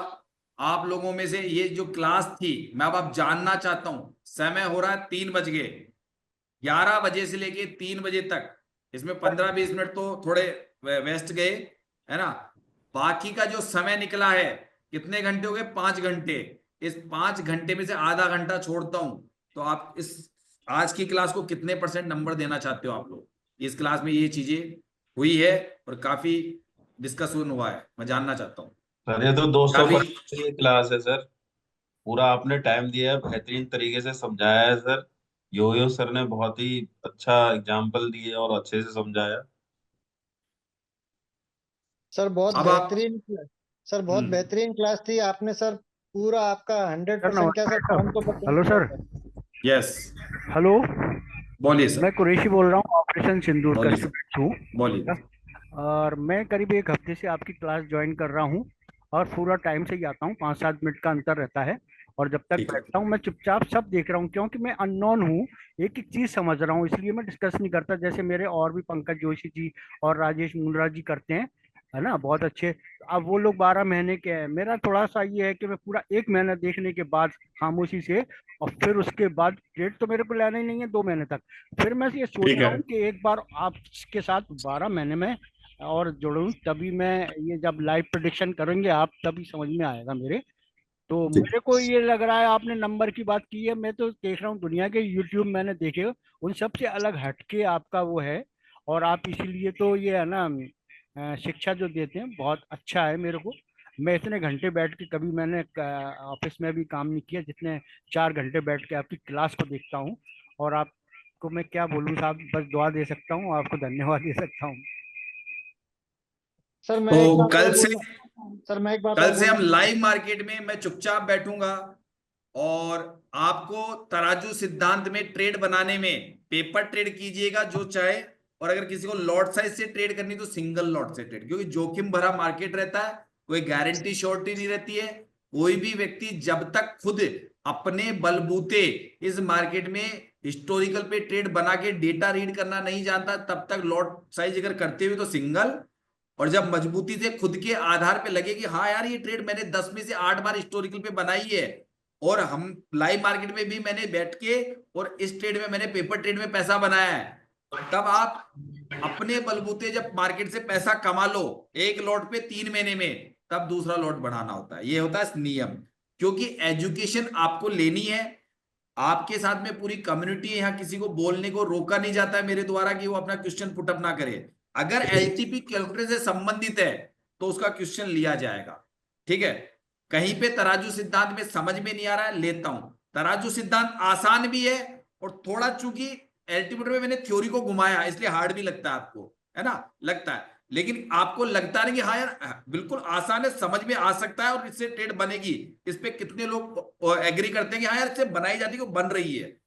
आप लोगों में से ये जो क्लास थी, मैं अब आप जानना चाहता हूं, समय हो रहा है 3 बज गए, 11 बजे से लेके 3 बजे तक, इसमें 15-20 मिनट तो थोड़े वेस्ट गए, है ना। बाकी का जो समय निकला है, कितने घंटे हो गए? 5 घंटे। इस 5 घंटे में से आधा घंटा छोड़ता हूं, तो आप इस आज की क्लास को कितने % नंबर देना चाहते हो आप लोग? इस क्लास में ये चीजें हुई है और काफी डिस्कशन हुआ है, मैं जानना चाहता हूँ। सर ये तो 200% काफी की क्लास है सर। पूरा आपने टाइम दिया है, बेहतरीन तरीके से समझाया है सर। यो सर ने बहुत ही अच्छा एग्जाम्पल दिए और अच्छे से समझाया। सर बहुत अब आप बेहतरीन सर बहुत बेहतरीन क्लास थी आपने सर। पूरा आपका 100% क्या सर, टाइम तो बचा हेलो दिया सर। सर। यस, हेलो, बोलिए सर। मैं कुरैशी बोल रहा हूँ, ऑपरेशन सिंदूर का बोलिए सर, स्टूडेंट हूँ। बोलिए। और मैं करीब 1 हफ्ते से आपकी क्लास ज्वाइन कर रहा हूँ, और पूरा टाइम से ही आता हूँ, 5-7 मिनट का अंतर रहता है। और जब तक ठीक है, बैठता हूँ मैं चुपचाप सब देख रहा हूँ, क्योंकि मैं अननोन हूँ, एक एक चीज समझ रहा हूँ, इसलिए मैं डिस्कस नहीं करता। जैसे मेरे और भी पंकज जोशी जी और राजेश मुंद्रा जी करते हैं, है ना, बहुत अच्छे। अब वो लोग 12 महीने के हैं, मेरा थोड़ा सा ये है कि मैं पूरा 1 महीना देखने के बाद खामोशी से, और फिर उसके बाद डेट तो मेरे को लेना ही नहीं है 2 महीने तक। फिर मैं ये सोच ठीक रहा है। हूँ कि एक बार आपके साथ 12 महीने में और जुड़ूं, तभी मैं ये जब लाइव प्रेडिक्शन करेंगे आप, तभी समझ में आएगा मेरे। तो ठीक। मेरे को ये लग रहा है, आपने नंबर की बात की है, मैं तो देख रहा हूँ दुनिया के यूट्यूब मैंने देखे, उन सबसे अलग हटके आपका वो है। और आप इसीलिए तो ये है ना, शिक्षा जो देते हैं बहुत अच्छा है मेरे को। मैं इतने घंटे बैठ के कभी मैंने ऑफिस में भी काम नहीं किया, जितने 4 घंटे बैठ के आपकी क्लास को देखता हूँ। और आपको मैं क्या बोलूँ साहब, बस दुआ दे सकता हूँ, आपको धन्यवाद दे सकता हूँ। सर मैं एक तो बात और बोलना सर मैं एक बात और कल से बोलना हम लाइव मार्केट में, मैं चुपचाप बैठूंगा और आपको तराजू सिद्धांत में ट्रेड बनाने में, पेपर ट्रेड कीजिएगा जो चाहे, और अगर किसी को लॉट साइज से ट्रेड करनी तो सिंगल लॉट से ट्रेड, क्योंकि जोखिम भरा मार्केट रहता है, कोई गारंटी श्योरिटी नहीं रहती है। कोई भी व्यक्ति जब तक खुद अपने बलबूते इस मार्केट में हिस्टोरिकल पे ट्रेड बना के डेटा रीड करना नहीं जानता, तब तक लॉट साइज अगर करते हुए तो सिंगल, और जब मजबूती से खुद के आधार पे लगे कि हाँ यार ये ट्रेड मैंने 10 में से 8 बार हिस्टोरिकल पे बनाई है, और हम लाइव मार्केट में भी मैंने बैठ के, और इस ट्रेड में मैंने पेपर ट्रेड में पैसा बनाया है, तब आप अपने बलबूते जब मार्केट से पैसा कमा लो एक लॉट पे 3 महीने में, तब दूसरा लॉट बढ़ाना होता है। ये होता है नियम, क्योंकि एजुकेशन आपको लेनी है। आपके साथ में पूरी कम्युनिटी है, यहाँ किसी को बोलने को रोका नहीं जाता है मेरे द्वारा कि वो अपना क्वेश्चन पुटअप ना करे। अगर एलटीपी कैलकुलेटर से संबंधित है तो उसका क्वेश्चन लिया जाएगा, ठीक है। कहीं पे तराजू सिद्धांत में समझ में नहीं आ रहा है, लेता हूं। तराजू सिद्धांत आसान भी है, और थोड़ा चूंकि एल्टीमीटर में मैंने थ्योरी को घुमाया इसलिए हार्ड भी लगता है आपको, है ना, लगता है। लेकिन आपको लगता नहीं कि हाँ यार बिल्कुल आसान है, समझ में आ सकता है और इससे ट्रेड बनेगी। इस पे कितने लोग एग्री करते हैं कि हाँ यार इससे बनाई जाती है, बन रही है।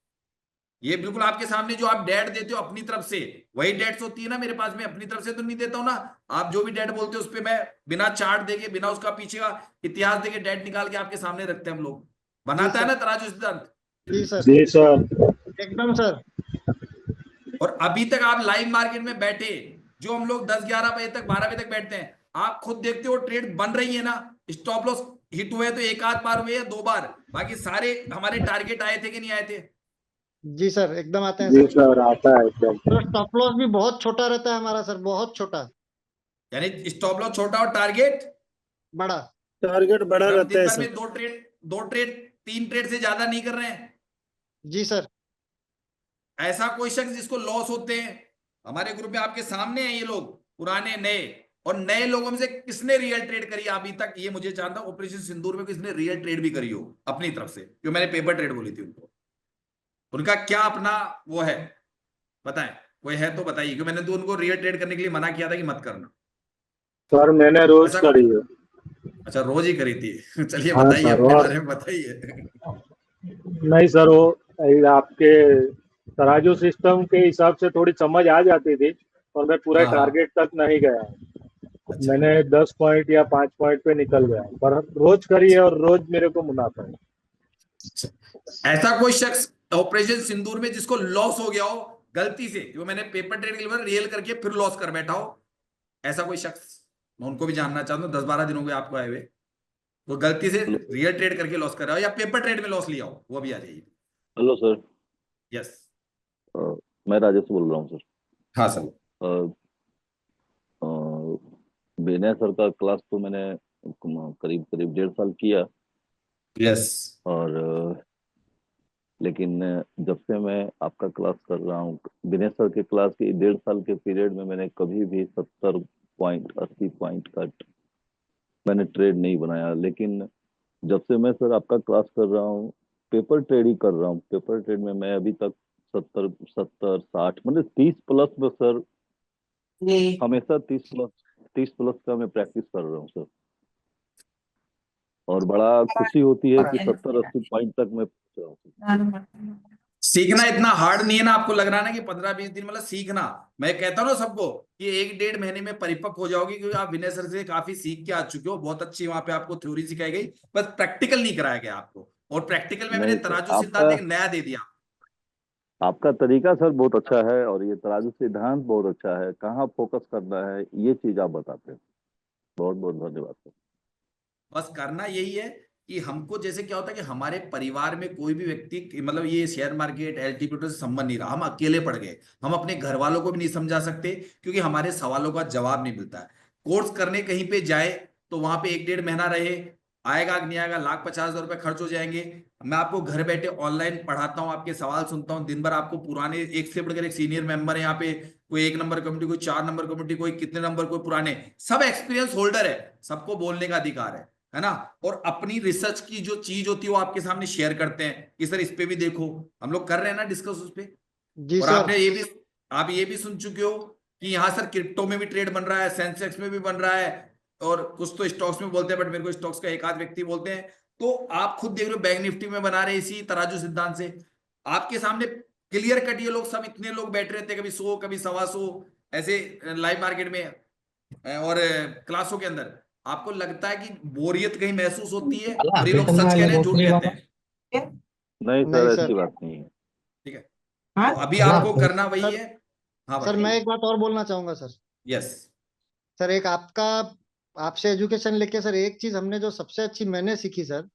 ये बिल्कुल आपके सामने जो आप डेट देते हो अपनी तरफ से, वही डेट्स होती है ना मेरे पास में, अपनी तरफ से तो नहीं देता हूं ना। आप जो भी डेट बोलते हो उस पर मैं बिना चार्ट देके, बिना उसका पीछे का इतिहास देके डेट निकाल के आपके सामने रखते हैं हम लोग। बनाता है ना तराजू सिद्धांत। जी सर, जी सर। एकदम सर। और अभी तक आप लाइव मार्केट में बैठे, जो हम लोग 10-11 बजे तक, 12 बजे तक बैठते हैं, आप खुद देखते हो ट्रेड बन रही है ना। स्टॉप लॉस हिट हुए तो 1 आध बार हुए या 2 बार, बाकी सारे हमारे टारगेट आए थे कि नहीं आए थे? जी सर, एकदम आते हैं जी सर। सर, आता है एकदम। तो स्टॉप लॉस भी बहुत छोटा रहता है हमारा सर, बहुत छोटा। यानी स्टॉप लॉस छोटा और टारगेट बड़ा। टारगेट बड़ा और हम रहता दिन है भर सर। में 2 ट्रेड 3 ट्रेड से ज्यादा नहीं कर रहे हैं? जी सर। ऐसा कोई शख्स जिसको लॉस होते हैं? हमारे ग्रुप में आपके सामने हैं ये लोग, पुराने नए, और नए लोगों में से किसने रियल ट्रेड करी अभी तक? ये मुझे जानता, ऑपरेशन सिंदूर में किसने रियल ट्रेड भी करी हो अपनी तरफ से, जो मैंने पेपर ट्रेड बोली थी उनको? उनका क्या अपना वो है, बताएं, कोई है तो बताइए, क्योंकि मैंने तो उनको रियल ट्रेड करने के लिए मना किया था कि मत करना। सर मैंने रोज ऐसा करी है। अच्छा, रोज ही करी थी? चलिए हाँ बताइए, सर, अपने और बारे में बताइए। नहीं सर, वो आपके तराजू सिस्टम के हिसाब से थोड़ी समझ आ जाती थी, और मैं पूरा हाँ हाँ, टारगेट तक नहीं गया। अच्छा। मैंने 10 पॉइंट या 5 पॉइंट पे निकल गया, पर रोज करी है और रोज मेरे को मुनाफा है। ऐसा कोई शख्स ऑपरेशन सिंदूर में जिसको लॉस हो गया हो गलती से, जो मैंने पेपर ट्रेड के लिए रियल करके फिर लॉस कर बैठा हो, ऐसा कोई शख्स? मैं उनको भी जानना चाहता हूँ, 10-12 दिन हो गए आपको आए हुए, वो गलती से रियल ट्रेड करके लॉस कर रहा हो या पेपर ट्रेड में लॉस लिया हो, वो भी आ जाइए। Hello sir. यस। मैं राजेश बोल रहा हूँ सर। हाँ सर। विनय सर का क्लास तो मैंने करीब 1.5 साल किया। यस। और लेकिन जब से मैं आपका क्लास कर रहा हूँ, विनय सर के क्लास के 1.5 साल के पीरियड में मैंने कभी भी 70 पॉइंट 80 पॉइंट का मैंने ट्रेड नहीं बनाया। लेकिन जब से मैं सर आपका क्लास कर रहा हूँ, पेपर ट्रेड ही कर रहा हूँ, पेपर ट्रेड में मैं अभी तक 70 70 60 मतलब 30 प्लस में सर, हमेशा 30 प्लस का मैं प्रैक्टिस कर रहा हूँ सर। और बड़ा खुशी होती है कि 70-80 पॉइंट तक मैं पहुंच रहा हूँ। सीखना इतना हार्ड नहीं है ना, आपको लग रहा है ना कि 15-20 दिन मतलब सीखना। मैं कहता हूँ ना सबको कि 1-1.5 महीने में परिपक्व हो जाओगे, क्योंकि आप विनय सर से काफी सीख के आ चुके हो, बहुत अच्छी वहां पे आपको थ्योरी सिखाई गई, बस प्रैक्टिकल नहीं कराया गया आपको। और प्रैक्टिकल में मैंने नहीं सर, तराजू सिद्धांत एक नया दे दिया। आपका तरीका सर बहुत अच्छा है, और ये तराजू सिद्धांत बहुत अच्छा है। कहाँ फोकस करना है ये चीज आप बताते हैं। बहुत बहुत धन्यवाद सर। बस करना यही है कि हमको, जैसे क्या होता है कि हमारे परिवार में कोई भी व्यक्ति, मतलब ये शेयर मार्केट एलटीपीटी से संबंध नहीं रहा, हम अकेले पड़ गए, हम अपने घर वालों को भी नहीं समझा सकते, क्योंकि हमारे सवालों का जवाब नहीं मिलता है। कोर्स करने कहीं पे जाए तो वहां पे 1-1.5 महीना रहे, आएगा कि नहीं आएगा, 1,50,000 रुपए खर्च हो जाएंगे। मैं आपको घर बैठे ऑनलाइन पढ़ाता हूँ, आपके सवाल सुनता हूँ, दिन भर आपको पुराने, एक से बढ़कर एक सीनियर मेंबर है यहाँ पे, कोई 1 नंबर कम्युनिटी, कोई 4 नंबर कम्युनिटी, कोई कितने नंबर, कोई पुराने, सब एक्सपीरियंस होल्डर है, सबको बोलने का अधिकार है ना। और अपनी रिसर्च की जो चीज होती है वो आपके सामने शेयर करते हैं कि सर इस पे भी देखो, हम लोग कर रहे हैं ना डिस्कस उस पे। जी और सर। आप ये भी सुन चुके हो कि यहाँ सर क्रिप्टो में भी ट्रेड बन रहा है, सेंसेक्स में भी बन रहा है, और कुछ तो स्टॉक्स में बोलते हैं, बट मेरे को स्टॉक्स का एक आध व्यक्ति बोलते हैं। तो आप खुद देख रहे हो, बैंक निफ्टी में बना रहे इसी तराजू सिद्धांत से, आपके सामने क्लियर कट। ये लोग सब, इतने लोग बैठ रहे थे, कभी 100 कभी 125 ऐसे लाइव मार्केट में और क्लासों के अंदर। आपको लगता है कि बोरियत कहीं महसूस होती है? और ये लोग सच कह रहे हैं, झूठ कहते हैं? नहीं नहीं सर, सर। ऐसी बात नहीं है। ठीक है, तो अभी आपको करना वही है। हाँ सर मैं बताइए। एक बात और बोलना चाहूंगा सर। यस। सर एक आपसे एजुकेशन लेके सर, एक चीज हमने जो सबसे अच्छी मैंने सीखी सर,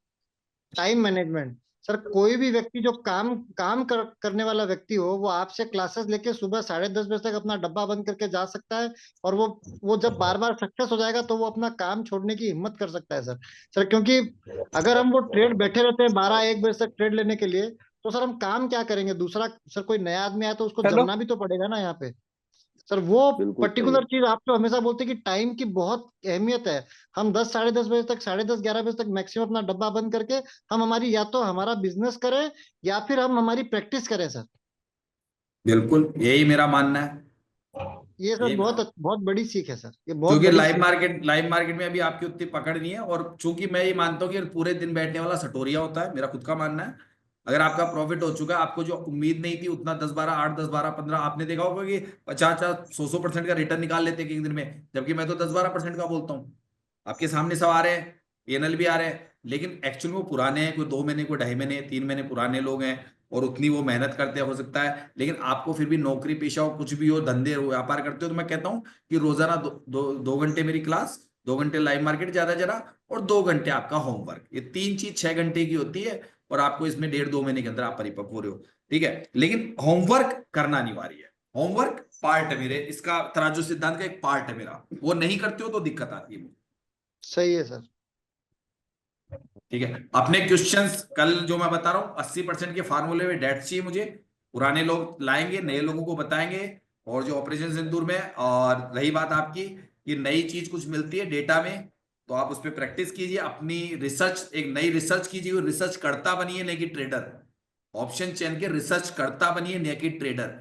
टाइम मैनेजमेंट। सर कोई भी व्यक्ति जो करने वाला व्यक्ति हो, वो आपसे क्लासेस लेके सुबह 10:30 बजे तक अपना डब्बा बंद करके जा सकता है, और वो जब बार बार सक्सेस हो जाएगा तो वो अपना काम छोड़ने की हिम्मत कर सकता है सर क्योंकि अगर हम वो ट्रेड बैठे रहते हैं 12-1 बजे तक ट्रेड लेने के लिए, तो सर हम काम क्या करेंगे? दूसरा सर कोई नया आदमी आया तो उसको जमना भी तो पड़ेगा ना यहाँ पे। सर वो बिल्कुल सही पर्टिकुलर है। चीज आप तो हमेशा बोलते हैं कि टाइम की बहुत अहमियत है। हम 10-10:30 बजे तक, 10:30-11 बजे तक मैक्सिमम अपना डब्बा बंद करके हम हमारी, या तो हमारा बिजनेस करें या फिर हम हमारी प्रैक्टिस करें सर। बिल्कुल यही मेरा मानना है। ये सर यही मेरा बहुत बहुत बड़ी सीख है सर, ये बहुत क्योंकि बड़ी लाइव सीख। मार्केट लाइव मार्केट में अभी आपकी उतनी पकड़ नहीं है, और चूंकि मैं ये मानता हूँ कि पूरे दिन बैठने वाला सटोरिया होता है, मेरा खुद का मानना है। अगर आपका प्रॉफिट हो चुका है, आपको जो उम्मीद नहीं थी उतना 10-12 8 10-12 15, आपने देखा होगा कि 50-100% का रिटर्न निकाल लेते हैं एक दिन में, जबकि मैं तो 10-12% का बोलता हूँ। आपके सामने सब आ रहे हैं, एनएल भी आ रहे हैं, लेकिन एक्चुअल में वो पुराने हैं, कोई 2 महीने, कोई 2.5 महीने, 3 महीने पुराने लोग हैं, और उतनी वो मेहनत करते हो सकता है। लेकिन आपको फिर भी नौकरी पेशा हो, कुछ भी हो, धंधे हो, व्यापार करते हो, तो मैं कहता हूँ कि रोजाना 2 घंटे मेरी क्लास, 2 घंटे लाइव मार्केट ज्यादा जरा, और 2 घंटे आपका होमवर्क, ये 3 चीज 6 घंटे की होती है, और आपको इसमें 1.5-2 महीने के अंदर आप परिपक्व हो रहे हो। ठीक है, लेकिन होमवर्क करना अनिवार्य है। होमवर्क पार्ट है मेरे, इसका तराजू सिद्धांत का एक पार्ट है मेरा, वो नहीं करते हो तो दिक्कत आती है। सही है सर। ठीक है। अपने क्वेश्चंस कल जो मैं बता रहा हूँ 80% के फार्मूले में डेट्स चाहिए मुझे, पुराने लोग लाएंगे, नए लोगों को बताएंगे, और जो ऑपरेशन सिंदूर में। और रही बात आपकी कि नई चीज कुछ मिलती है डेटा में, तो आप उस पर प्रैक्टिस कीजिए, अपनी रिसर्च, एक नई रिसर्च कीजिए, रिसर्च करता बनिए नहीं कि ट्रेडर। ऑप्शन चेन के रिसर्च करता बनिए नहीं कि ट्रेडर।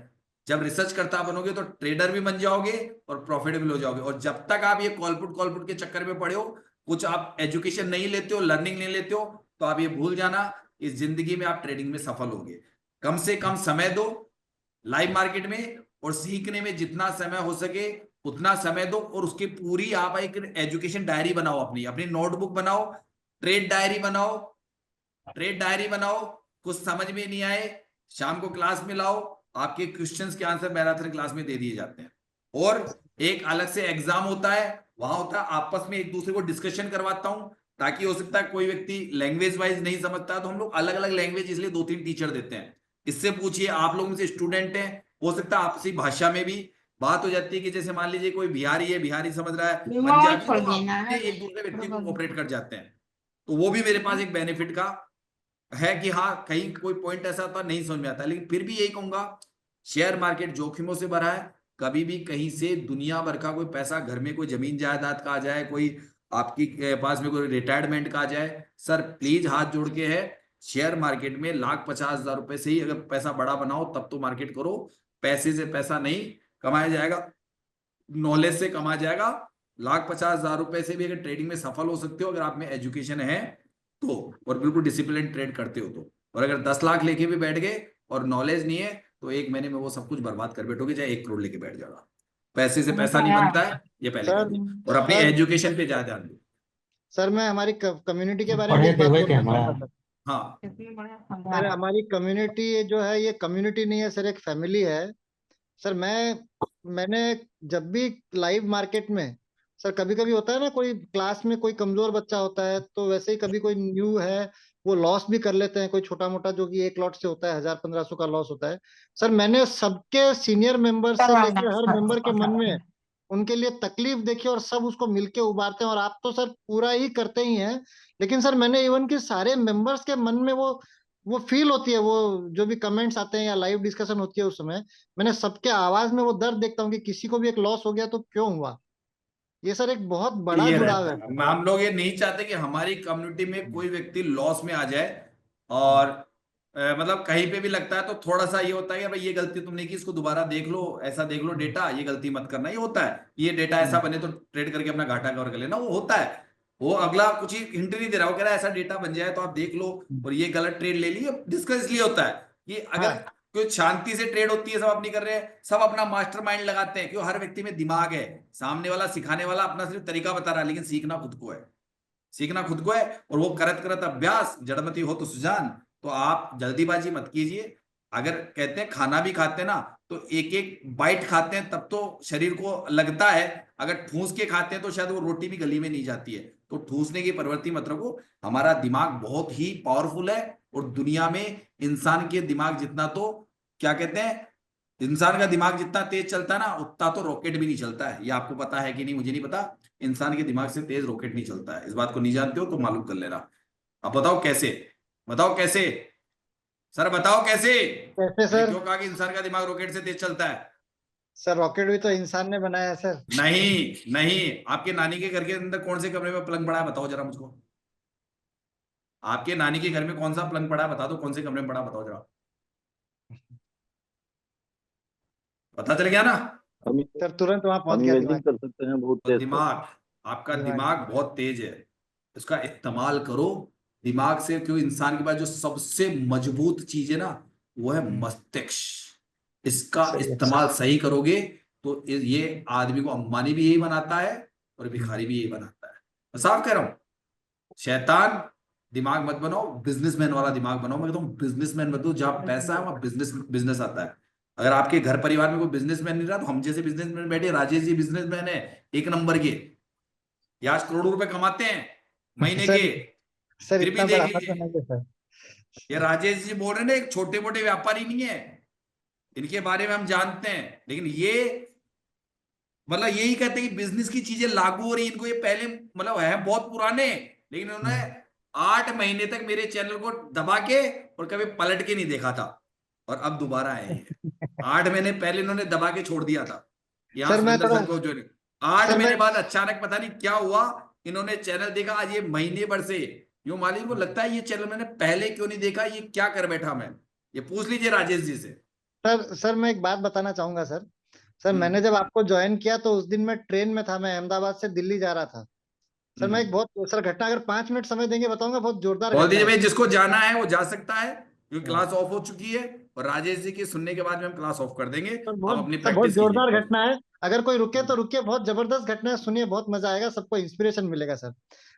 जब रिसर्च करता बनोगे तो ट्रेडर भी बन जाओगे और प्रॉफिटेबल हो जाओगे। और जब तक आप ये कॉलपुट के चक्कर में पड़े हो, कुछ आप एजुकेशन नहीं लेते हो, लर्निंग नहीं लेते हो, तो आप ये भूल जाना, इस जिंदगी में आप ट्रेडिंग में सफल होगे। कम से कम समय दो लाइव मार्केट में, और सीखने में जितना समय हो सके उतना समय दो, और उसकी पूरी आप एक एजुकेशन डायरी बनाओ, अपनी अपनी नोटबुक बनाओ, ट्रेड डायरी बनाओ, ट्रेड डायरी बनाओ। कुछ समझ में नहीं आए, शाम को क्लास में लाओ, आपके क्वेश्चंस के आंसर मैराथन क्लास में दे दिए जाते हैं। और एक अलग से एग्जाम होता है, वहां होता है आपस में एक दूसरे को डिस्कशन करवाता हूं, ताकि हो सकता है कोई व्यक्ति लैंग्वेज वाइज नहीं समझता है, तो हम लोग अलग अलग लैंग्वेज इसलिए 2-3 टीचर देते हैं। इससे पूछिए, आप लोगों में से स्टूडेंट हैं, हो सकता है आपसी भाषा में भी बात हो जाती है, कि जैसे मान लीजिए कोई बिहारी है, बिहारी समझ रहा है पंजाबी, तो आप एक दूसरे व्यक्ति को कोऑपरेट कर जाते हैं। तो वो भी मेरे पास एक बेनिफिट का है कि हाँ, कहीं कोई पॉइंट ऐसा होता नहीं समझ में आता, लेकिन फिर भी यही कहूंगा, शेयर मार्केट जोखिमों से भरा है। कभी भी कहीं से दुनिया भर का कोई पैसा, घर में कोई जमीन जायदाद का आ जाए, कोई आपकी पास में कोई रिटायरमेंट का आ जाए, सर प्लीज हाथ जोड़ के है, शेयर मार्केट में 1,50,000 रुपए से ही अगर पैसा बड़ा बनाओ तब तो मार्केट करो। पैसे से पैसा नहीं कमाया जाएगा, नॉलेज से कमाया जाएगा। 1,50,000 रुपए से भी अगर ट्रेडिंग में सफल हो सकते हो, अगर आप में एजुकेशन है तो, और बिल्कुल डिसिप्लिन ट्रेड करते हो तो। और अगर 10 लाख लेके भी बैठ गए और नॉलेज नहीं है, तो 1 महीने में वो सब कुछ बर्बाद कर बैठोगे, चाहे 1 करोड़ लेके बैठ जाएगा। पैसे से पैसा नहीं बनता है, ये पहले सर कर दिया। और अपनी एजुकेशन पे ज्यादा ध्यान दो। सर मैं हमारी कम्युनिटी के बारे में एक बात बोलना चाहता था। हाँ, सर हमारी कम्युनिटी जो है, ये कम्युनिटी नहीं है सर, एक फैमिली है। सर मैंने जब भी लाइव मार्केट में, सर कभी कभी होता है ना, कोई क्लास में कोई कमजोर बच्चा होता है, तो वैसे ही कभी कोई न्यू है, वो लॉस भी कर लेते हैं, कोई छोटा मोटा, जो कि 1 लॉट से होता है, 1,000-1,500 का लॉस होता है। सर मैंने सबके सीनियर मेंबर से लेकर हर मेंबर के मन में उनके लिए तकलीफ देखी, और सब उसको मिलके उबारते हैं। और आप तो सर पूरा ही करते ही हैं, लेकिन सर मैंने इवन कि सारे मेंबर्स के मन में वो फील होती है, वो जो भी कमेंट्स आते हैं या लाइव डिस्कशन होती है उस समय, मैंने सबके आवाज में वो दर्द देखता हूँ कि किसी को भी एक लॉस हो गया तो क्यों हुआ। ये सर एक बहुत बड़ा ये जुड़ाव रहता है। है। हम लोग ये नहीं चाहते कि हमारी कम्युनिटी में कोई व्यक्ति लॉस में आ जाए। और मतलब कहीं पे भी लगता है तो थोड़ा सा ये होता है कि भाई ये गलती तुमने की, इसको दोबारा देख लो, ऐसा देख लो डेटा, ये गलती मत करना, ये होता है। ये डेटा ऐसा बने तो ट्रेड करके अपना घाटा कवर कर लेना, वो होता है। वो अगला कुछ ही हिंट नहीं दे रहा, वो कह रहा है ऐसा डेटा बन जाए तो आप देख लो, और ये गलत ट्रेड ले ली। डिस्कस इसलिए होता है कि अगर कोई शांति से ट्रेड होती है, सब अपनी कर रहे हैं, सब अपना मास्टरमाइंड लगाते हैं, क्यों, हर व्यक्ति में दिमाग है, सामने वाला सिखाने वाला अपना सिर्फ तरीका बता रहा है, लेकिन सीखना खुद को है, सीखना खुद को है। और वो करत करत अभ्यास, जड़मति हो तो सुजान। तो आप जल्दीबाजी मत कीजिए। अगर कहते हैं खाना भी खाते हैं ना, तो एक एक बाइट खाते हैं तब तो शरीर को लगता है, अगर ठूस के खाते हैं तो शायद वो रोटी भी गली में नहीं जाती है। तो ठूसने की प्रवृत्ति मत रखो। हमारा दिमाग बहुत ही पावरफुल है, और दुनिया में इंसान के दिमाग जितना, तो क्या कहते हैं, इंसान का दिमाग जितना तेज चलता है ना, उतना तो रॉकेट भी नहीं चलता है। ये आपको पता है कि नहीं मुझे नहीं पता, इंसान के दिमाग से तेज रॉकेट नहीं चलता है। इस बात को नहीं जानते हो तो मालूम कर लेना। अब बताओ कैसे, बताओ कैसे, सर बताओ कैसे। कैसे सर? क्यों कहा कि इंसान का दिमाग रॉकेट से तेज चलता है? सर रॉकेट भी तो इंसान ने बनाया है सर। नहीं नहीं, आपके नानी के घर के अंदर कौन से कमरे में पलंग पड़ा है, बताओ जरा मुझको। आपके नानी के घर में कौन सा पलंग पड़ा है, बता दो कौन से कमरे में पड़ा, बताओ जरा। पता चल गया ना? सर तुरंत वहां पहुंच हम गया इमेजिन दिमाग। कर सकते हैं बहुत तो तेज। दिमाग, आपका दिमाग बहुत तेज है, इसका इस्तेमाल करो। दिमाग से, क्यों, इंसान के पास जो सबसे मजबूत चीज है ना, वो है मस्तिष्क। इसका इस्तेमाल सही करोगे तो ये आदमी को अंबानी भी यही बनाता है और भिखारी भी यही बनाता है। मैं साफ कह रहा हूं, शैतान दिमाग मत बनाओ, बिजनेसमैन वाला दिमाग बनाओ। मैं कहता हूं बिजनेसमैन बनो, जहां पैसा है वहां बिजनेस आता है। अगर आपके घर परिवार में कोई बिजनेसमैन नहीं रहा, तो हम जैसे बिजनेसमैन बैठे, राजेश जी बिजनेसमैन है 1 नंबर के, ये आज करोड़ों रुपए कमाते हैं महीने सर, के। सर फिर भी इतना देख बढ़ावा तो लीजिए, नहीं है सर। ये राजेश जी बोल रहे हैं ना, एक छोटे मोटे व्यापारी नहीं है, इनके बारे में हम जानते हैं। लेकिन ये मतलब यही कहते हैं कि बिजनेस की चीजें लागू हो रही, इनको ये पहले मतलब है बहुत पुराने, लेकिन उन्होंने 8 महीने तक मेरे चैनल को दबा के और कभी पलट के नहीं देखा था, और अब दोबारा आए हैं। 8 महीने पहले इन्होंने दबा के छोड़ दिया था, यहाँ सर मैं सुरेंद्र थोड़ा सर को जो 8 सर महीने मैं बाद अचानक पता नहीं क्या हुआ, इन्होंने चैनल देखा। आज ये महीने भर से यूं मालिक को लगता है ये चैनल मैंने पहले क्यों नहीं देखा, ये क्या कर बैठा मैं, ये पूछ लीजिए राजेश जी से। सर मैं एक बात बताना चाहूंगा सर। सर मैंने जब आपको ज्वाइन किया तो उस दिन मैं ट्रेन में था, मैं अहमदाबाद से दिल्ली जा रहा था। सर मैं एक बहुत सर घटना, अगर 5 मिनट समय देंगे बताऊंगा, बहुत जोरदार बोल घटना दीजिए है। भाई, जिसको जाना है वो जा सकता है, क्योंकि हाँ। क्लास ऑफ हो चुकी है, और राजेश जी की सुनने के बाद में हम क्लास ऑफ कर देंगे। सर आप अपनी बहुत प्रैक्टिस जोरदार कीजिए। घटना है, अगर कोई रुके तो रुके, बहुत जबरदस्त घटना है, सुनिए, बहुत मजा आएगा, सबको इंस्पिरेशन मिलेगा सर।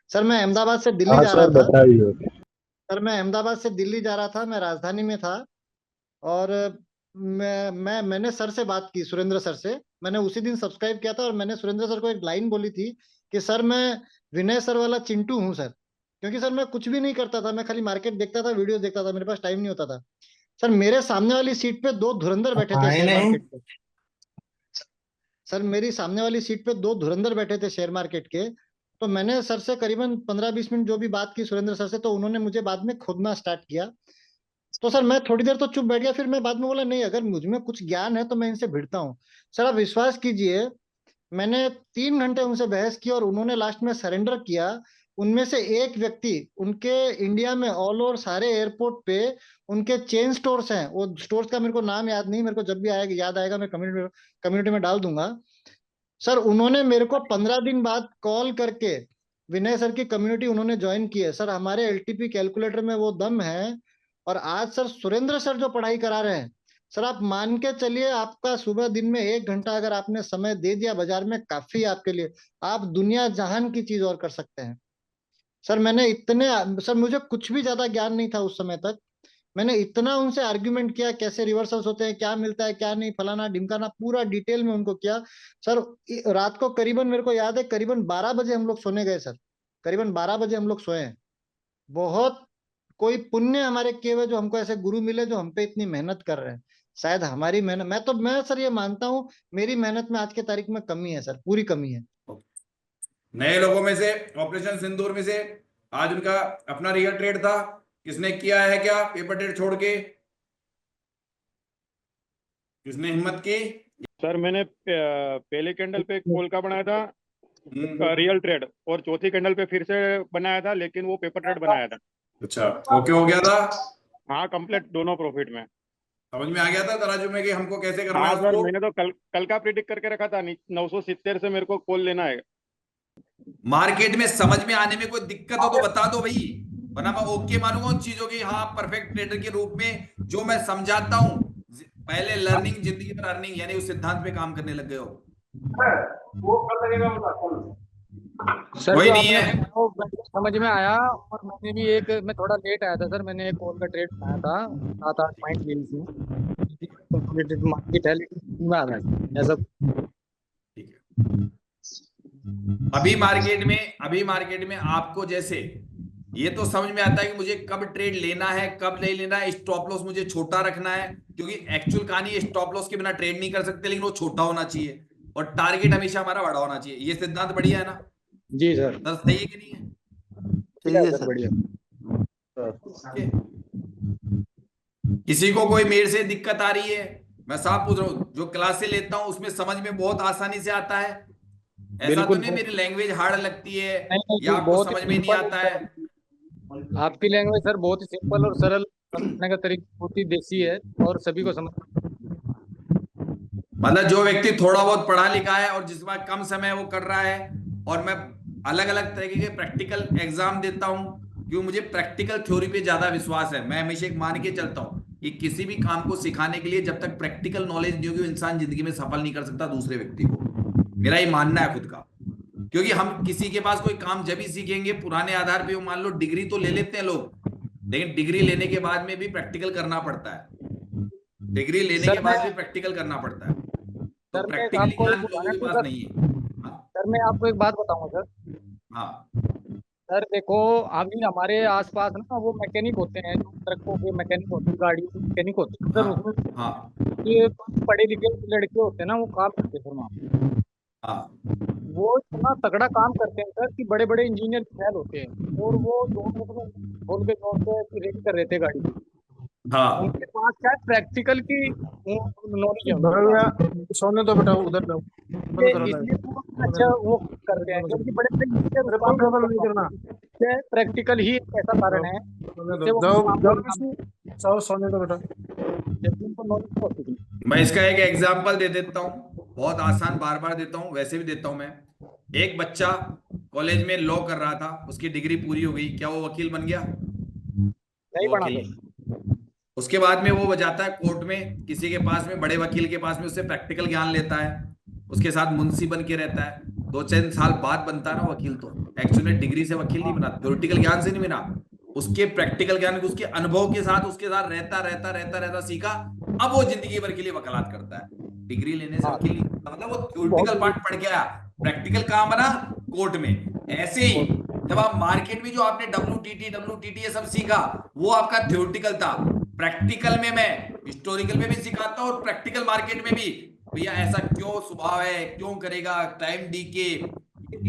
सर मैं अहमदाबाद से दिल्ली हाँ जा रहा सर, था। बताइए। सर मैं अहमदाबाद से दिल्ली जा रहा था, मैं राजधानी में था। और मैंने सर से बात की, सुरेंद्र सर से। मैंने उसी दिन सब्सक्राइब किया था और मैंने सुरेंद्र सर को एक लाइन बोली थी कि सर मैं विनय सर वाला चिंटू हूँ सर। क्योंकि सर मैं कुछ भी नहीं करता था, मैं खाली मार्केट देखता था, वीडियो देखता था, मेरे पास टाइम नहीं होता था। सर मेरे सामने वाली सीट पे 2 धुरंधर बैठे थे शेयर मार्केट पे। सर मेरी सामने वाली सीट पे 2 धुरंधर बैठे थे शेयर मार्केट के। तो मैंने सर से करीबन 15-20 मिनट जो भी बात की सुरेंद्र सर से, तो उन्होंने मुझे बाद में खोदना स्टार्ट किया। तो सर मैं थोड़ी देर तो चुप बैठ गया, फिर मैं बाद में बोला नहीं, अगर मुझ में कुछ ज्ञान है तो मैं इनसे भिड़ता हूँ। सर आप विश्वास कीजिए, मैंने 3 घंटे उनसे बहस की और उन्होंने लास्ट में सरेंडर किया। उनमें से एक व्यक्ति, उनके इंडिया में ऑल ओवर सारे एयरपोर्ट पे उनके चेन स्टोर्स हैं, वो स्टोर्स का मेरे को नाम याद नहीं, मेरे को जब भी आएगा याद आएगा मैं कम्युनिटी में डाल दूंगा। सर उन्होंने मेरे को 15 दिन बाद कॉल करके, विनय सर की कम्युनिटी उन्होंने ज्वाइन की है सर, हमारे एलटीपी कैलकुलेटर में वो दम है। और आज सर सुरेंद्र सर जो पढ़ाई करा रहे हैं, सर आप मान के चलिए, आपका सुबह दिन में 1 घंटा अगर आपने समय दे दिया बाजार में, काफी है आपके लिए, आप दुनिया जहान की चीज और कर सकते हैं। सर मैंने इतने, सर मुझे कुछ भी ज्यादा ज्ञान नहीं था उस समय तक। मैंने इतना उनसे आर्ग्यूमेंट किया, कैसे रिवर्सल्स होते हैं, क्या मिलता है क्या नहीं, फलाना ढिमकाना, पूरा डिटेल में उनको किया। सर रात को करीबन, मेरे को याद है, करीबन 12 बजे हम लोग सोने गए सर। करीबन 12 बजे हम लोग सोए हैं। बहुत कोई पुण्य हमारे किए हुए जो हमको ऐसे गुरु मिले जो हम पे इतनी मेहनत कर रहे हैं। शायद हमारी मेहनत, मैं सर ये मानता हूँ, मेरी मेहनत में आज के तारीख में कमी है सर, पूरी कमी है। नए लोगों में से, ऑपरेशन सिंदूर में से, आज उनका अपना रियल ट्रेड था, किसने किया है क्या पेपर ट्रेड छोड़ के, किसने हिम्मत की? सर मैंने पहले कैंडल पे कॉल का बनाया था रियल ट्रेड, और चौथी कैंडल पे फिर से बनाया था, लेकिन वो पेपर ट्रेड बनाया था। अच्छा, ओके हो गया था? हाँ कंप्लीट, दोनों प्रॉफिट में। समझ में आ गया था तराजू में कि हमको कैसे करना हाँ है सर, उसको? मैंने तो कल का प्रिडिक्ट करके रखा था, 970 से मेरे को कॉल लेना है। मार्केट में समझ में आने में कोई दिक्कत हो तो बता दो भाई, वरना मैं ओके मानूंगा उन चीजों की। हाँ, परफेक्ट ट्रेडर के रूप में जो मैं समझाता हूं, पहले लर्निंग जिंदगी में अर्निंग, यानी उस सिद्धांत पे काम करने लग गए हो। वो कल लगेगा सर, कोई जो नहीं आपने है। बताया वो समझ में आया। और मैंने भी मैं थोड़ा लेट आया था सर, मैंने एक कॉल का ट्रेड बनाया था, 7-8 पॉइंट लिए इसमें, मार्केट है लेकिन में आ रहा है ऐसा। ठीक है, अभी मार्केट में आपको जैसे ये तो समझ में आता है कि मुझे कब ट्रेड लेना है, कब नहीं लेना है, स्टॉप लॉस मुझे छोटा रखना है, क्योंकि एक्चुअल कहानी स्टॉप लॉस के बिना ट्रेड नहीं कर सकते, लेकिन वो छोटा होना चाहिए, और टारगेट हमेशा हमारा बड़ा होना चाहिए। ये सिद्धांत बढ़िया है ना? जी सर, दर्द सही है कि नहीं है? सही है सर। बढ़िया। ओके। किसी को कोई मेरे से दिक्कत आ रही है, मैं साफ पूछ रहा हूँ, जो क्लासे लेता हूँ उसमें समझ में बहुत आसानी से आता है, ऐसा तो बिल्कुल। नहीं मेरी लैंग्वेज हार्ड लगती है नहीं, या आपको बहुत समझ में नहीं आता है। आपकी लैंग्वेज सर बहुत ही सिंपल और सरल समझने का तरीका बहुत ही देसी है और सभी को समझ। मतलब जो व्यक्ति थोड़ा बहुत पढ़ा लिखा है और जिसमें कम समय वो कर रहा है, और मैं अलग अलग तरीके के प्रैक्टिकल एग्जाम देता हूं, क्योंकि मुझे प्रैक्टिकल थ्योरी पे ज्यादा विश्वास है। मैं हमेशा एक मान के चलता हूं कि किसी भी काम को सिखाने के लिए जब तक प्रैक्टिकल नॉलेज नहीं होगी, इंसान जिंदगी में सफल नहीं कर सकता दूसरे व्यक्ति को। मेरा ये मानना है खुद का, क्योंकि हम किसी के पास कोई काम जब ही सीखेंगे पुराने आधार पे, मान लो डिग्री तो ले लेते हैं लोग, लेकिन डिग्री लेने के बाद में भी प्रैक्टिकल करना पड़ता है। डिग्री लेने के बाद भी प्रैक्टिकल करना पड़ता है, तो सर मैं प्रैक्टिकली आपको ज्ञान लोगों के पास नहीं है। सर मैं आपको एक बात बताऊंगा सर। हाँ सर देखो, अभी हमारे आसपास ना वो मैकेनिक होते हैं, जो ट्रकों के मैकेनिक होते हैं, गाड़ियों के मैकेनिक होते हैं सर, उसमें हाँ ये पढ़े लिखे लड़के होते हैं ना, वो काम करते हैं सर वहाँ पे। हाँ वो इतना तगड़ा काम करते हैं सर कि बड़े बड़े इंजीनियर फेल होते हैं, और वो 2 मिनट में खोल के जोर से रेडी कर रहे थे गाड़ी की। हाँ उनके पास क्या प्रैक्टिकल की नॉलेज है उनके भैया पास, सोने तो बेटा उधर जाओ, बंद करो लाइट, इसलिए वो अच्छा वो करते हैं, जबकि बड़े बड़े इंजीनियर उस काम को नहीं करना, प्रैक्टिकल ही एक ऐसा कारण है जिससे वो जाओ काम जाओ को अंजाम जाओ सोने दो बेटा। देते हैं, उनको नॉलेज बहुत होती है। मैं इसका एक एग्जाम्पल दे देता हूँ, बहुत आसान, बार बार देता हूँ, वैसे भी देता हूँ मैं। एक बच्चा कॉलेज में लॉ कर रहा था, उसकी डिग्री पूरी हो गई, क्या वो वकील बन गया? नहीं वो बना वकील सर। नहीं। उसके बाद में वो जाता है कोर्ट में, किसी के पास में, बड़े वकील के पास में, उससे प्रैक्टिकल ज्ञान लेता है, उसके साथ मुंशी बन के रहता है। 2-3 साल बाद बनता है ना वकील, तो एक्चुअली डिग्री से वकील नहीं बना, थ्योरेटिकल ज्ञान से नहीं बना, उसके प्रैक्टिकल ज्ञान, उसके अनुभव के साथ, उसके साथ रहता रहता रहता रहता सीखा, अब वो जिंदगी भर के लिए वकालत करता है। डिग्री लेने से हाँ वकील नहीं बनता, मतलब वो बहुत थ्योरेटिकल पार्ट पढ़ के आया, प्रैक्टिकल कहां बना? कोर्ट में। ऐसे ही जब आप मार्केट में जो आपने WTT ये सब सीखा, वो आपका थ्योरेटिकल था। प्रैक्टिकल में मैं हिस्टोरिकल में भी सिखाता हूं, और प्रैक्टिकल मार्केट में भी, भैया ऐसा क्यों स्वभाव है, क्यों करेगा, टाइम डी के,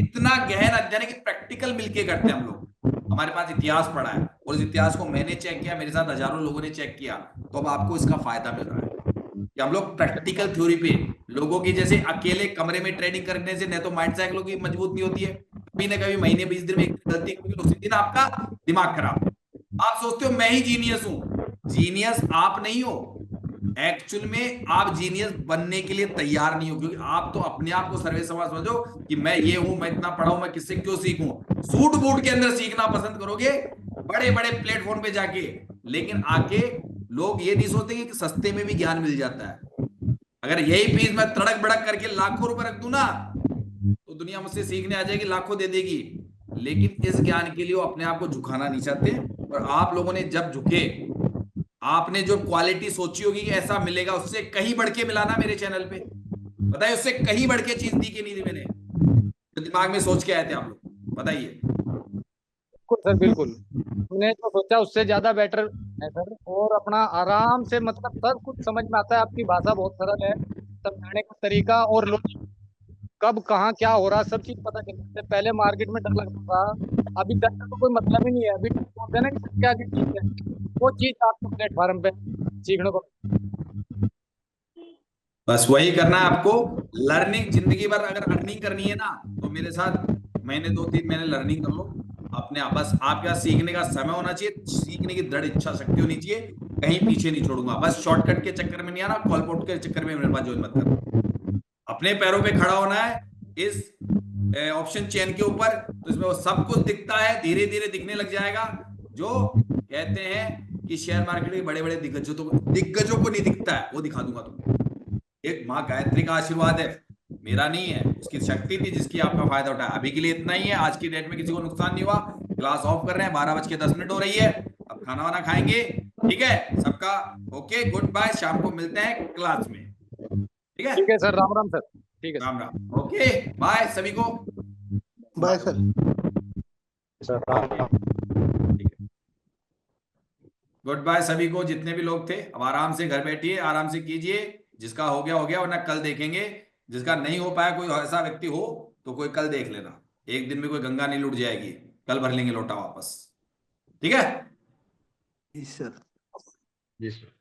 इतना गहन अध्ययन है कि प्रैक्टिकल मिलके करते हैं हम लोग। हमारे पास इतिहास पढ़ा है, और इस इतिहास को मैंने चेक किया, मेरे साथ हजारों लोगों ने चेक किया, तो अब आपको इसका फायदा मिल रहा है कि हम लोग प्रैक्टिकल थ्योरी पे, लोगों की जैसे अकेले कमरे में ट्रेनिंग करने से न तो माइंड साइकिलों की मजबूत नहीं होती है, कभी ना कभी महीने 20 दिन में एक गलती करोगे, उसी दिन आपका दिमाग खराब। आप सोचते हो मैं ही जीनियस हूं, जीनियस आप नहीं हो। एक्चुअल में आप जीनियस बनने के लिए तैयार नहीं हो, क्योंकि आप तो अपने आप को सर्वे समाज समझो कि मैं ये हूं, मैं इतना पढ़ा हूं, मैं किससे क्यों सीखूं। सूट बूट के अंदर सीखना पसंद करोगे, बड़े बड़े प्लेटफॉर्म पे जाके, लेकिन आके लोग ये नहीं सोचते कि सस्ते में भी ज्ञान मिल जाता है। अगर यही फीस मैं तड़क भड़क करके लाखों रुपए रख दूं ना, तो दुनिया मुझसे सीखने आ जाएगी, लाखों दे देगी, लेकिन इस ज्ञान के लिए वो अपने आप को झुकाना नहीं चाहते। और आप लोगों ने जब झुके, आपने जो क्वालिटी सोची होगी कि ऐसा मिलेगा, उससे कहीं बढ़ के मिला ना मेरे चैनल पे, बताइए उससे कहीं बढ़ के चीज दी कि नहीं दी मैंने, जो दिमाग में सोच के आए थे आप लोग, बताइए। बिल्कुल सर बिल्कुल, हमने जो सोचा उससे ज्यादा बेटर है सर, और अपना आराम से मतलब सब कुछ समझ में आता है, आपकी भाषा बहुत सरल है, समझाने का तरीका और logic, कब कहाँ क्या हो रहा है सब चीज पता चल जाता है। पहले मार्केट में डर लगता था, अभी डर का तो कोई मतलब ही नहीं है, अभी बोलते हैं ना कि सबके आगे ठीक है, वो चीज आपको प्लेटफॉर्म पे सीखने को। बस वही करना है आपको। लर्निंग जिंदगी भर अगर अर्निंग करनी है ना, तो मेरे साथ महीने 2-3 महीने लर्निंग कर लो अपने आप। बस आपके पास सीखने का समय होना चाहिए, सीखने की दृढ़ इच्छा शक्ति होनी चाहिए, कहीं पीछे नहीं छोड़ूंगा। बस शॉर्टकट के चक्कर में नहीं आना, कॉलपोर्ट के चक्कर में मेरे पास ज्वाइन मत करना। अपने पैरों पे खड़ा होना है इस ऑप्शन चेन के ऊपर, तो इसमें वो सब कुछ दिखता है, धीरे धीरे दिखने लग जाएगा। जो कहते हैं कि शेयर मार्केट के बड़े बड़े दिग्गजों को नहीं दिखता है, वो दिखा दूंगा तुमको। एक माँ गायत्री का आशीर्वाद है, मेरा नहीं है, उसकी शक्ति थी जिसकी आपका फायदा उठाया। अभी के लिए इतना ही है, आज की डेट में किसी को नुकसान नहीं हुआ। क्लास ऑफ कर रहे हैं, 12:10 हो रही है, अब खाना वाना खाएंगे, ठीक है सबका। ओके, गुड बाय, शाम को मिलते हैं क्लास में, ठीक है? ठीक है सर, राम राम सर। ठीक है राम राम, ओके बाय सभी को, बाय सर। गुड बाय सभी को, जितने भी लोग थे। अब आराम से घर बैठिए, आराम से कीजिए, जिसका हो गया हो गया, वरना कल देखेंगे। जिसका नहीं हो पाया, कोई ऐसा व्यक्ति हो तो कोई कल देख लेना, एक दिन में कोई गंगा नहीं लूट जाएगी, कल भर लेंगे लोटा वापस, ठीक है? जी सर। जी सर।